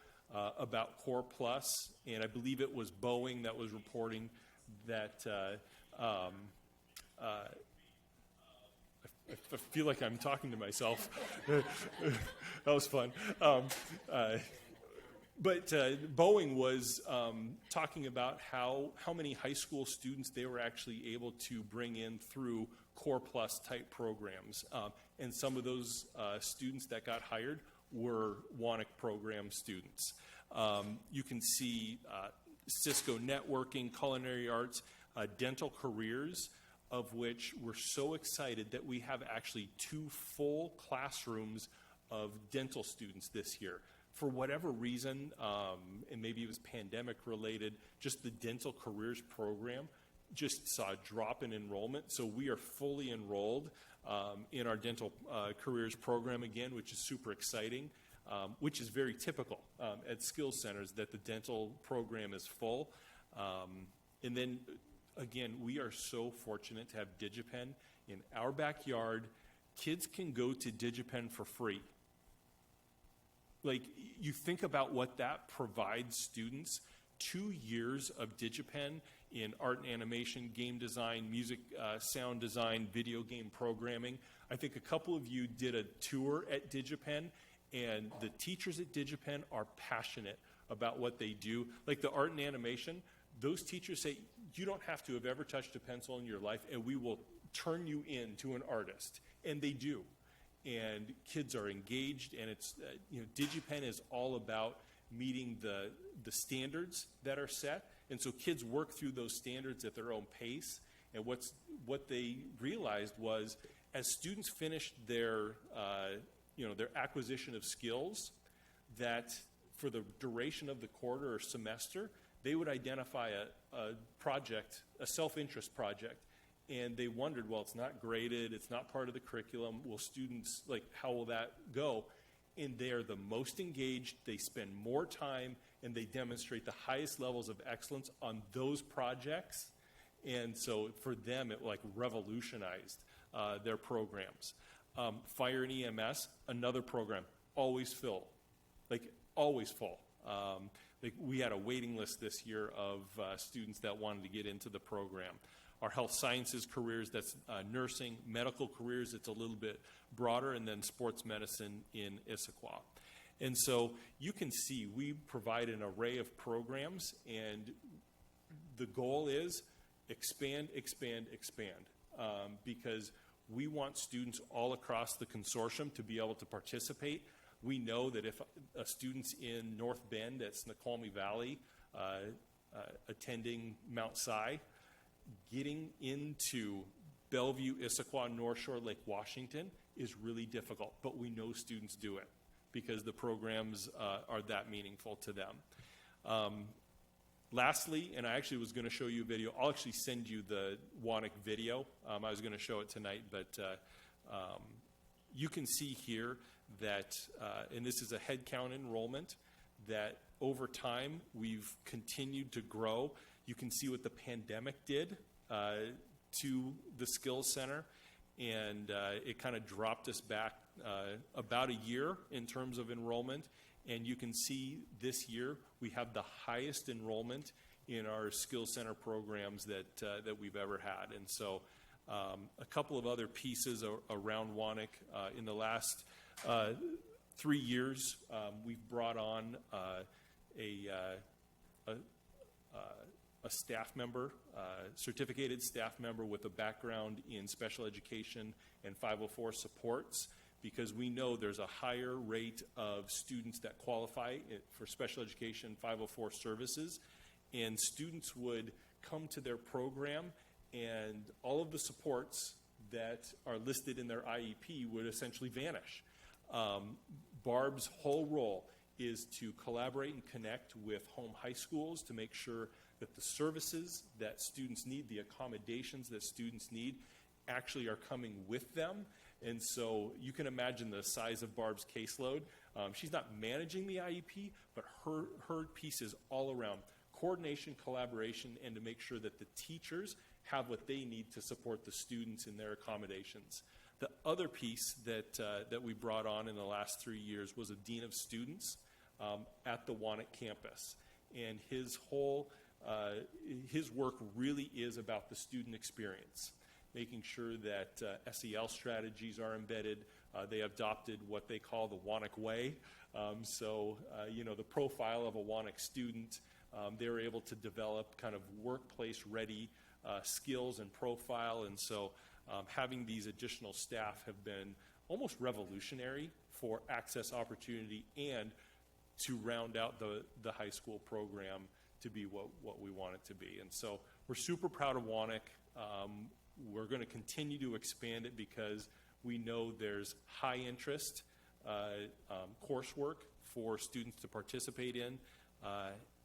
S8: about Core Plus, and I believe it was Boeing that was reporting that I feel like I'm talking to myself. That was fun. But Boeing was talking about how many high school students they were actually able to bring in through Core Plus type programs. And some of those students that got hired were Wanik program students. You can see Cisco networking, culinary arts, dental careers, of which we're so excited that we have actually 2 full classrooms of dental students this year. For whatever reason, and maybe it was pandemic related, just the dental careers program just saw a drop in enrollment. So we are fully enrolled in our dental careers program again, which is super exciting, which is very typical at skills centers that the dental program is full. And then again, we are so fortunate to have DigiPen in our backyard. Kids can go to DigiPen for free. Like, you think about what that provides students, 2 years of DigiPen in art and animation, game design, music, sound design, video game programming. I think a couple of you did a tour at DigiPen, and the teachers at DigiPen are passionate about what they do. Like the art and animation, those teachers say, you don't have to have ever touched a pencil in your life, and we will turn you into an artist. And they do. And kids are engaged, and it's, DigiPen is all about meeting the standards that are set. And so kids work through those standards at their own pace. And what they realized was, as students finished their acquisition of skills, that for the duration of the quarter or semester, they would identify a project, a self-interest project. And they wondered, well, it's not graded, it's not part of the curriculum. Will students, how will that go? And they are the most engaged, they spend more time, and they demonstrate the highest levels of excellence on those projects. And so for them, it revolutionized their programs. Fire and EMS, another program, always full. Always full. We had a waiting list this year of students that wanted to get into the program. Our health sciences careers, that's nursing, medical careers, it's a little bit broader, and then sports medicine in Issaquah. And so you can see we provide an array of programs, and the goal is expand, expand, expand, because we want students all across the consortium to be able to participate. We know that if a student's in North Bend at Snoqualmie Valley attending Mount Si, getting into Bellevue, Issaquah, North Shore, Lake Washington is really difficult, but we know students do it because the programs are that meaningful to them. Lastly, and I actually was going to show you a video. I'll actually send you the Wanik video. I was going to show it tonight, but you can see here that, and this is a headcount enrollment, that over time we've continued to grow. You can see what the pandemic did to the Skills Center, and it kind of dropped us back about a year in terms of enrollment. And you can see this year we have the highest enrollment in our Skills Center programs that we've ever had. And so a couple of other pieces around Wanik. In the last 3 years, we've brought on a staff member, certificated staff member with a background in special education and 504 supports, because we know there's a higher rate of students that qualify for special education 504 services, and students would come to their program and all of the supports that are listed in their IEP would essentially vanish. Barb's whole role is to collaborate and connect with home high schools to make sure that the services that students need, the accommodations that students need, actually are coming with them. And so you can imagine the size of Barb's caseload. She's not managing the IEP, but her piece is all around coordination, collaboration, and to make sure that the teachers have what they need to support the students in their accommodations. The other piece that we brought on in the last 3 years was a dean of students at the Wanik campus. And his work really is about the student experience. making sure that SEL strategies are embedded. They adopted what they call the Wannock Way. The profile of a Wannock student, they were able to develop kind of workplace-ready skills and profile. And so having these additional staff have been almost revolutionary for access opportunity and to round out the high school program to be what we want it to be. And so we're super proud of Wannock. We're going to continue to expand it because we know there's high interest coursework for students to participate in,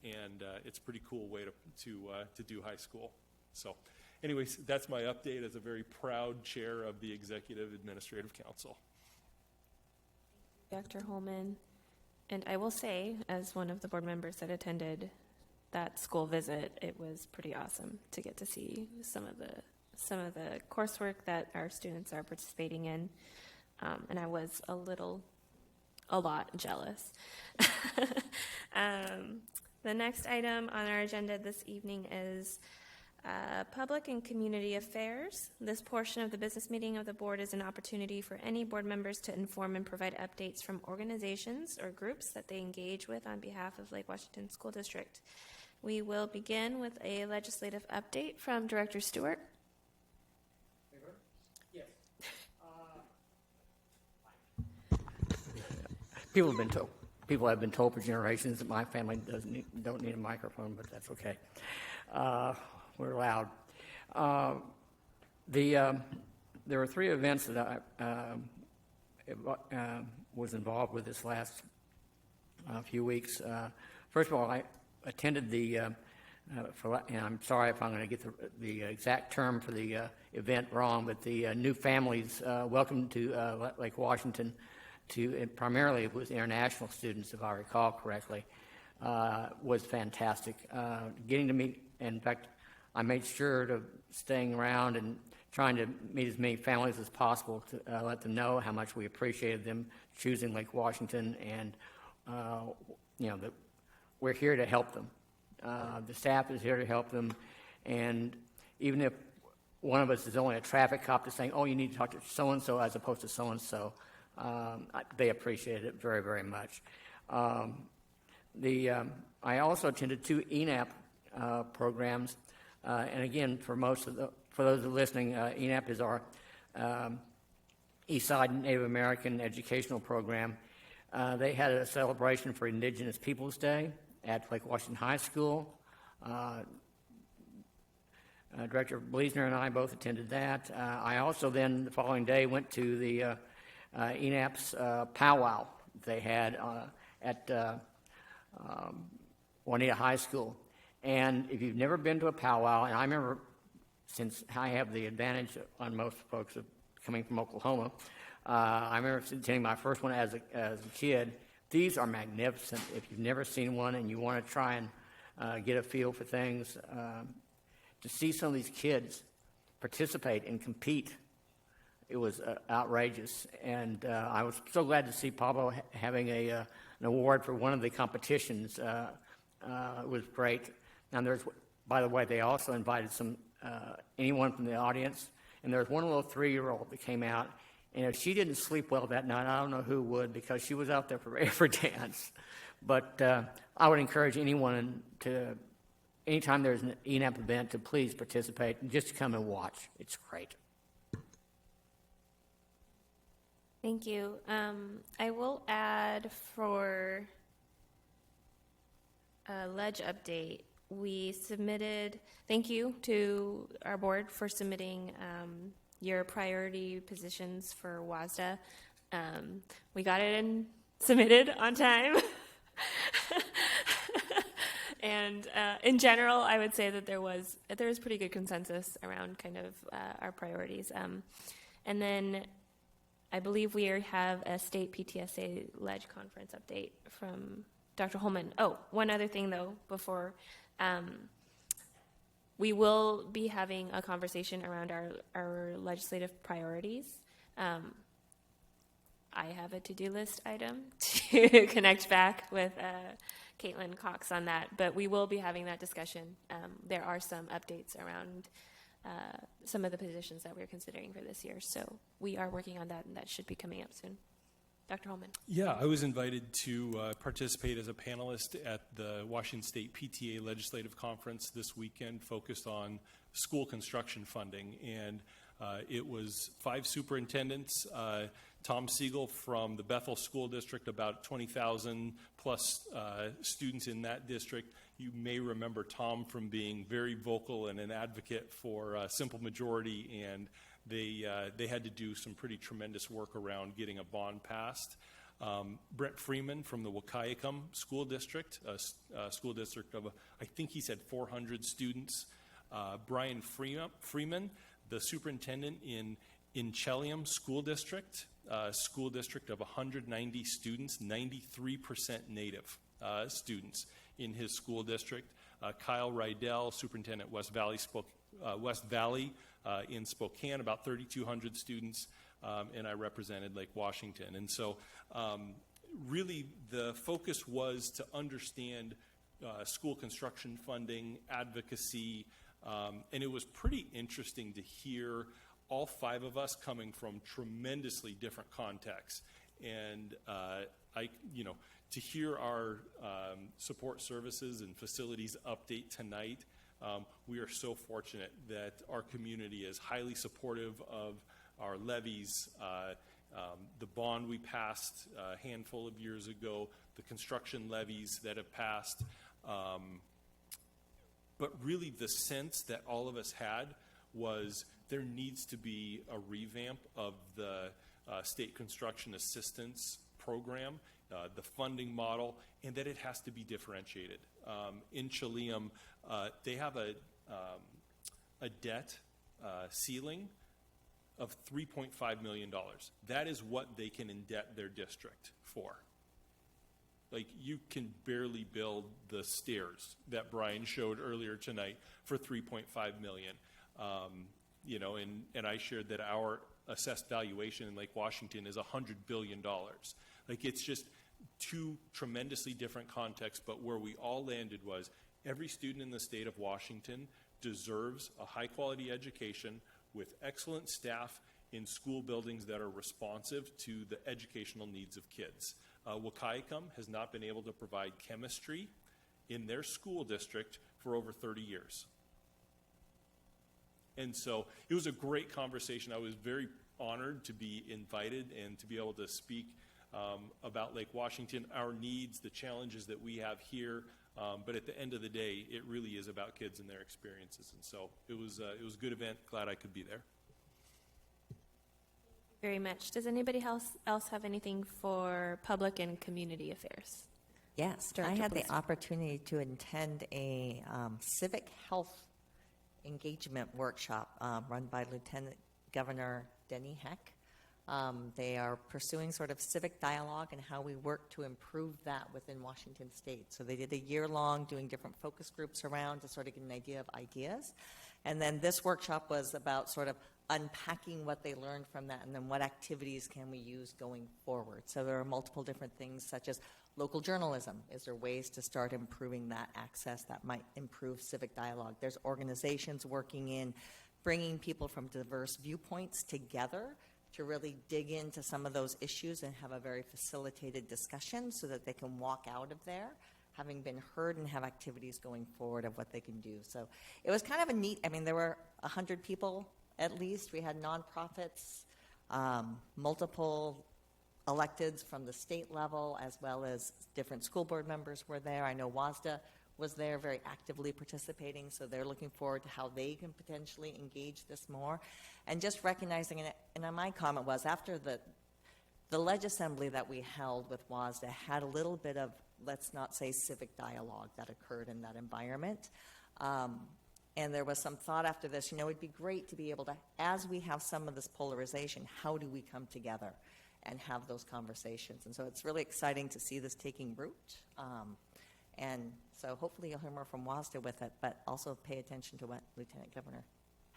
S8: and it's a pretty cool way to do high school. So anyways, that's my update as a very proud chair of the Executive Administrative Council.
S1: Dr. Holman. And I will say, as one of the board members that attended that school visit, it was pretty awesome to get to see some of the coursework that our students are participating in. And I was a lot jealous. The next item on our agenda this evening is Public and Community Affairs. This portion of the business meeting of the board is an opportunity for any board members to inform and provide updates from organizations or groups that they engage with on behalf of Lake Washington School District. We will begin with a legislative update from Director Stewart.
S22: Yes. People have been told for generations that my family don't need a microphone, but that's okay. We're loud. There were 3 events that I was involved with this last few weeks. First of all, I attended and I'm sorry if I'm going to get the exact term for the event wrong, but the New Families Welcome to Lake Washington, primarily it was international students, if I recall correctly, was fantastic. Getting to meet, in fact, I made sure to staying around and trying to meet as many families as possible to let them know how much we appreciated them choosing Lake Washington, and that we're here to help them. The staff is here to help them, and even if one of us is only a traffic cop that's saying, "Oh, you need to talk to so-and-so," as opposed to so-and-so, they appreciated it very, very much. I also attended 2 ENAP programs. And again, for those listening, ENAP is our Eastside Native American educational program. They had a celebration for Indigenous Peoples Day at Lake Washington High School. Director Bleasner and I both attended that. I also then, the following day, went to the ENAP's powwow they had at Juanita High School. And if you've never been to a powwow, and I remember, since I have the advantage on most folks of coming from Oklahoma, I remember attending my first one as a kid. These are magnificent. If you've never seen one and you want to try and get a feel for things, to see some of these kids participate and compete, it was outrageous. And I was so glad to see Pablo having an award for one of the competitions. It was great. And by the way, they also invited anyone from the audience. And there was one little 3-year-old that came out. And if she didn't sleep well that night, I don't know who would, because she was out there for every dance. But I would encourage anyone to, anytime there's an ENAP event, to please participate and just come and watch. It's great.
S1: Thank you. I will add for a ledge update. Thank you to our board for submitting your priority positions for WASDA. We got it submitted on time. And in general, I would say that there was pretty good consensus around kind of our priorities. And then I believe we have a state PTSA ledge conference update from Dr. Holman. Oh, one other thing though, before we will be having a conversation around our legislative priorities. I have a to-do list item to connect back with Caitlin Cox on that, but we will be having that discussion. There are some updates around some of the positions that we're considering for this year. So we are working on that, and that should be coming up soon. Dr. Holman.
S8: Yeah, I was invited to participate as a panelist at the Washington State PTA Legislative Conference this weekend, focused on school construction funding. And it was 5 superintendents, Tom Siegel from the Bethel School District, about 20,000 plus students in that district. You may remember Tom from being very vocal and an advocate for simple majority, and they had to do some pretty tremendous work around getting a bond passed. Brent Freeman from the Wahkiakum School District, a school district of, I think he said 400 students. Brian Freeman, the superintendent in Chelium School District of 190 students, 93% Native students in his school district. Kyle Rydell, superintendent West Valley in Spokane, about 3,200 students, and I represented Lake Washington. And so really the focus was to understand school construction funding, advocacy, and it was pretty interesting to hear all 5 of us coming from tremendously different contexts. And to hear our support services and facilities update tonight, we are so fortunate that our community is highly supportive of our levies, the bond we passed a handful of years ago, the construction levies that have passed. But really the sense that all of us had was there needs to be a revamp of the state construction assistance program, the funding model, and that it has to be differentiated. In Chelium, they have a debt ceiling of $3.5 million. That is what they can indebt their district for. Like, you can barely build the stairs that Brian showed earlier tonight for $3.5 million. And I shared that our assessed valuation in Lake Washington is $100 billion. Like, it's just 2 tremendously different contexts, but where we all landed was every student in the state of Washington deserves a high-quality education with excellent staff in school buildings that are responsive to the educational needs of kids. Wahkiakum has not been able to provide chemistry in their school district for over 30 years. And so it was a great conversation. I was very honored to be invited and to be able to speak about Lake Washington, our needs, the challenges that we have here. But at the end of the day, it really is about kids and their experiences. And so it was a good event. Glad I could be there.
S1: Very much. Does anybody else have anything for public and community affairs?
S20: Yes,
S1: Director,
S20: I had
S1: please.
S20: the opportunity to attend a civic health engagement workshop run by Lieutenant Governor Denny Heck. They are pursuing sort of civic dialogue and how we work to improve that within Washington State. So they did a year-long doing different focus groups around to sort of get an idea of ideas. And then this workshop was about sort of unpacking what they learned from that and then what activities can we use going forward. So there are multiple different things such as local journalism. Is there ways to start improving that access that might improve civic dialogue? There's organizations working in bringing people from diverse viewpoints together to really dig into some of those issues and have a very facilitated discussion so that they can walk out of there having been heard and have activities going forward of what they can do. So it was kind of a neat, there were 100 people at least. We had nonprofits, multiple electeds from the state level, as well as different school board members were there. I know WASDA was there very actively participating, so they're looking forward to how they can potentially engage this more. And just recognizing, and my comment was, after the Ledge Assembly that we held with WASDA had a little bit of, let's not say civic dialogue that occurred in that environment. And there was some thought after this, it'd be great to be able to, as we have some of this polarization, how do we come together and have those conversations? And so it's really exciting to see this taking root. And so hopefully you'll hear more from WASDA with it, but also pay attention to what Lieutenant Governor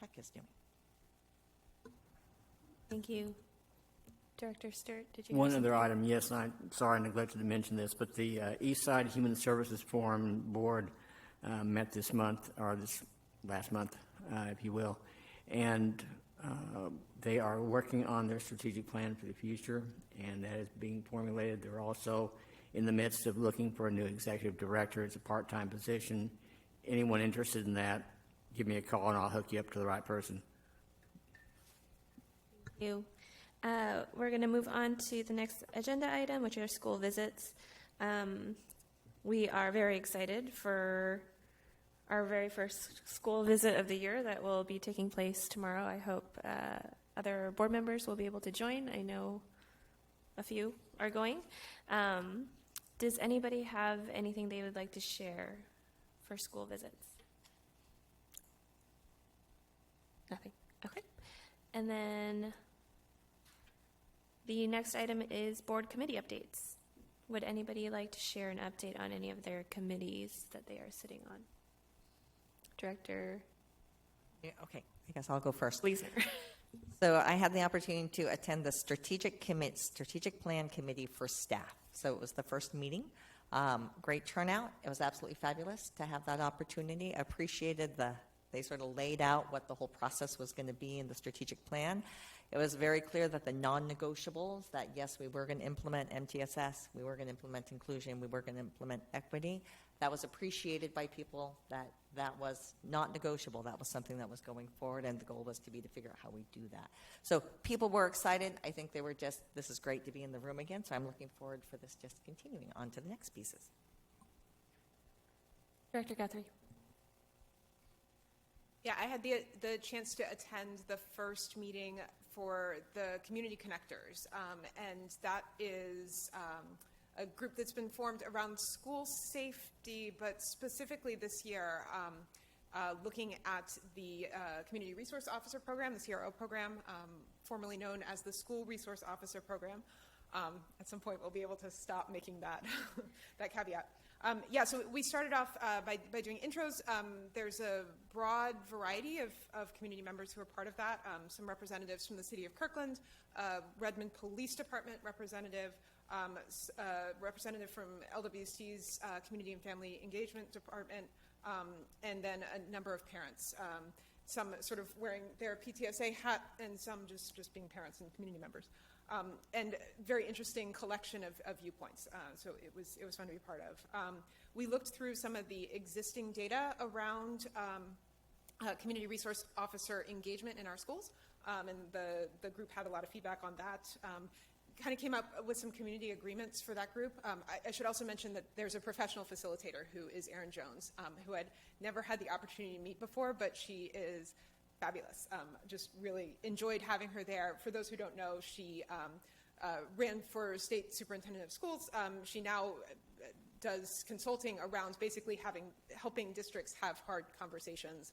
S20: Heck is doing.
S1: Thank you. Director Sturt, did you
S22: One
S1: have
S22: other
S1: something?
S22: item, yes, and I'm sorry I neglected to mention this, but the Eastside Human Services Forum Board met this month, or this last month, if you will, and they are working on their strategic plan for the future, and that is being formulated. They're also in the midst of looking for a new executive director. It's a part-time position. Anyone interested in that, give me a call and I'll hook you up to the right person.
S1: Thank you. We're going to move on to the next agenda item, which are school visits. We are very excited for our very first school visit of the year that will be taking place tomorrow. I hope other board members will be able to join. I know a few are going. Does anybody have anything they would like to share for school visits? Nothing. Okay. And then the next item is board committee updates. Would anybody like to share an update on any of their committees that they are sitting on? Director?
S20: Yeah, okay, I guess I'll go first.
S1: Please.
S20: So I had the opportunity to attend the strategic plan committee for staff. So it was the first meeting. Great turnout. It was absolutely fabulous to have that opportunity. I appreciated they sort of laid out what the whole process was going to be in the strategic plan. It was very clear that the non-negotiables, that yes, we were going to implement MTSS, we were going to implement inclusion, we were going to implement equity. That was appreciated by people, that was not negotiable. That was something that was going forward, and the goal was to figure out how we do that. So people were excited. I think they were this is great to be in the room again, so I'm looking forward for this just continuing on to the next pieces.
S1: Director Guthrie.
S14: Yeah, I had the chance to attend the first meeting for the Community Connectors, and that is a group that's been formed around school safety, but specifically this year looking at the Community Resource Officer Program, the CRO program, formerly known as the School Resource Officer Program. At some point, we'll be able to stop making that, that caveat. Yeah, so we started off by doing intros. There's a broad variety of community members who are part of that. Some representatives from the City of Kirkland, Redmond Police Department representative, representative from LWC's Community and Family Engagement Department, and then a number of parents. Some sort of wearing their PTSA hat, and some just being parents and community members. And very interesting collection of viewpoints. So it was fun to be part of. We looked through some of the existing data around community resource officer engagement in our schools, and the group had a lot of feedback on that. Kind of came up with some community agreements for that group. I should also mention that there's a professional facilitator who is Erin Jones, who had never had the opportunity to meet before, but she is fabulous. Just really enjoyed having her there. For those who don't know, she ran for state superintendent of schools. She now does consulting around basically helping districts have hard conversations,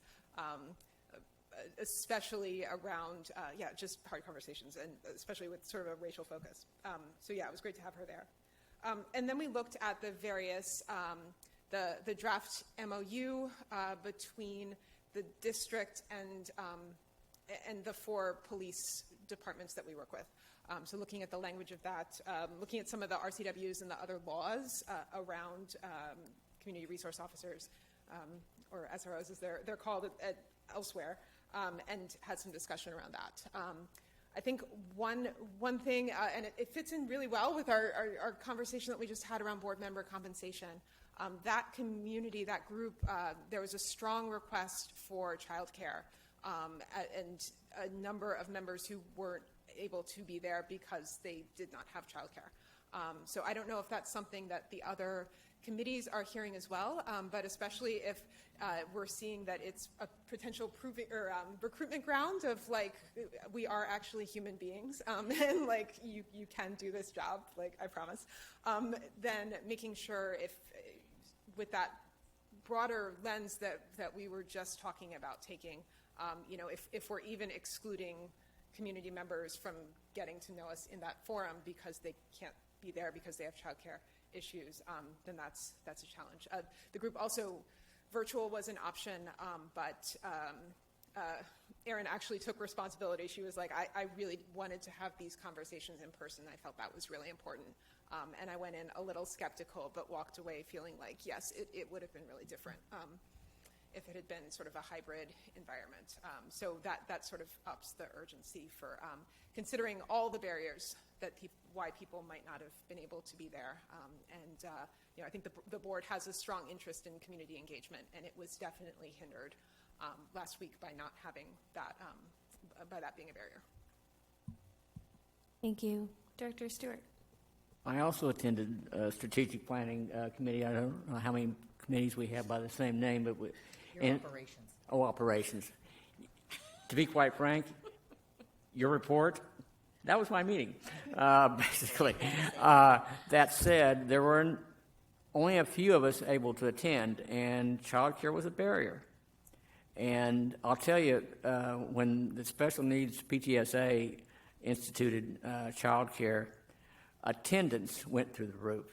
S14: especially around, just hard conversations, and especially with sort of a racial focus. So yeah, it was great to have her there. And then we looked at the various, the draft MOU between the district and the 4 police departments that we work with. So looking at the language of that, looking at some of the RCWs and the other laws around community resource officers, or SROs as they're called elsewhere, and had some discussion around that. I think one thing, and it fits in really well with our conversation that we just had around board member compensation. That community, that group, there was a strong request for childcare, and a number of members who weren't able to be there because they did not have childcare. So I don't know if that's something that the other committees are hearing as well, but especially if we're seeing that it's a potential recruitment ground of like, we are actually human beings, and like you can do this job, like I promise. Then making sure with that broader lens that we were just talking about taking, if we're even excluding community members from getting to know us in that forum because they can't be there because they have childcare issues, then that's a challenge. The group also, virtual was an option, but Erin actually took responsibility. She was like, I really wanted to have these conversations in person. I felt that was really important. And I went in a little skeptical, but walked away feeling like, yes, it would have been really different. if it had been sort of a hybrid environment. So that sort of ups the urgency for considering all the barriers that why people might not have been able to be there. I think the board has a strong interest in community engagement, and it was definitely hindered last week by not having that, by that being a barrier.
S1: Thank you. Director Stewart.
S22: I also attended a strategic planning committee. I don't know how many committees we have by the same name, but
S20: Operations.
S22: Oh, operations. To be quite frank, your report, that was my meeting, basically. That said, there were only a few of us able to attend, and childcare was a barrier. And I'll tell you, when the Special Needs PTSA instituted childcare, attendance went through the roof.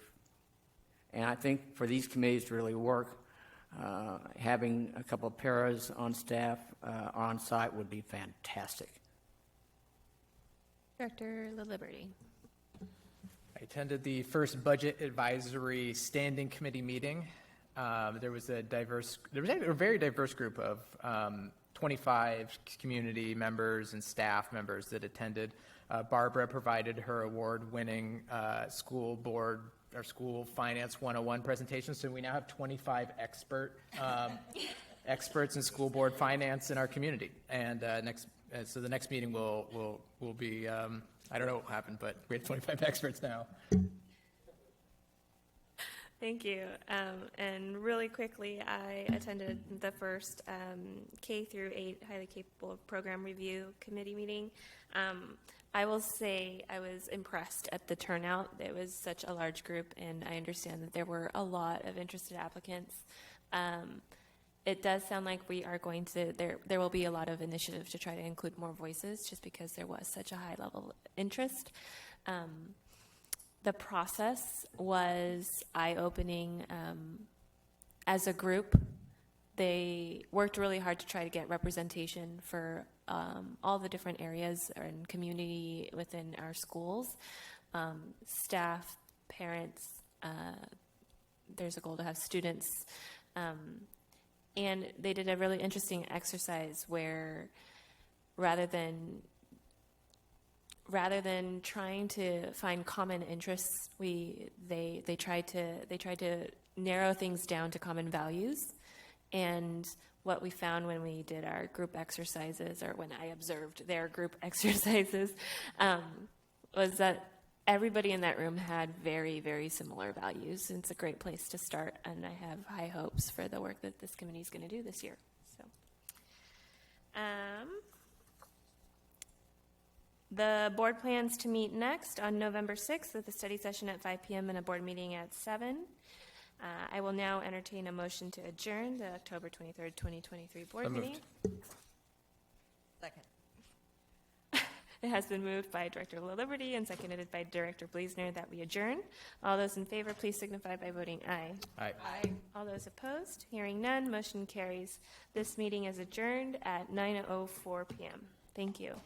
S22: And I think for these committees to really work, having a couple of paras on staff on site would be fantastic.
S1: Director LaLiberty.
S5: I attended the first Budget Advisory Standing Committee meeting. There was a very diverse group of 25 community members and staff members that attended. Barbara provided her award-winning school board or school finance 101 presentation, so we now have 25 experts in school board finance in our community. And so the next meeting will be I don't know what will happen, but we have 25 experts now.
S1: Thank you. And really quickly, I attended the first K through 8 highly capable program review committee meeting. I will say I was impressed at the turnout. It was such a large group, and I understand that there were a lot of interested applicants. It does sound like we are going to, there will be a lot of initiative to try to include more voices just because there was such a high level of interest. The process was eye-opening. As a group, they worked really hard to try to get representation for all the different areas and community within our schools. Staff, parents, there's a goal to have students. And they did a really interesting exercise where rather than trying to find common interests, they tried to narrow things down to common values. And what we found when we did our group exercises, or when I observed their group exercises, was that everybody in that room had very, very similar values. And it's a great place to start, and I have high hopes for the work that this committee is going to do this year. So. The board plans to meet next on November 6th with a study session at 5 p.m. and a board meeting at 7. I will now entertain a motion to adjourn the October 23rd, 2023 board meeting.
S20: Second.
S1: It has been moved by Director LaLiberty and seconded by Director Bleasner that we adjourn. All those in favor, please signify by voting aye.
S5: Aye.
S1: Aye. All those opposed? Hearing none, motion carries. This meeting is adjourned at 9:04 p.m. Thank you.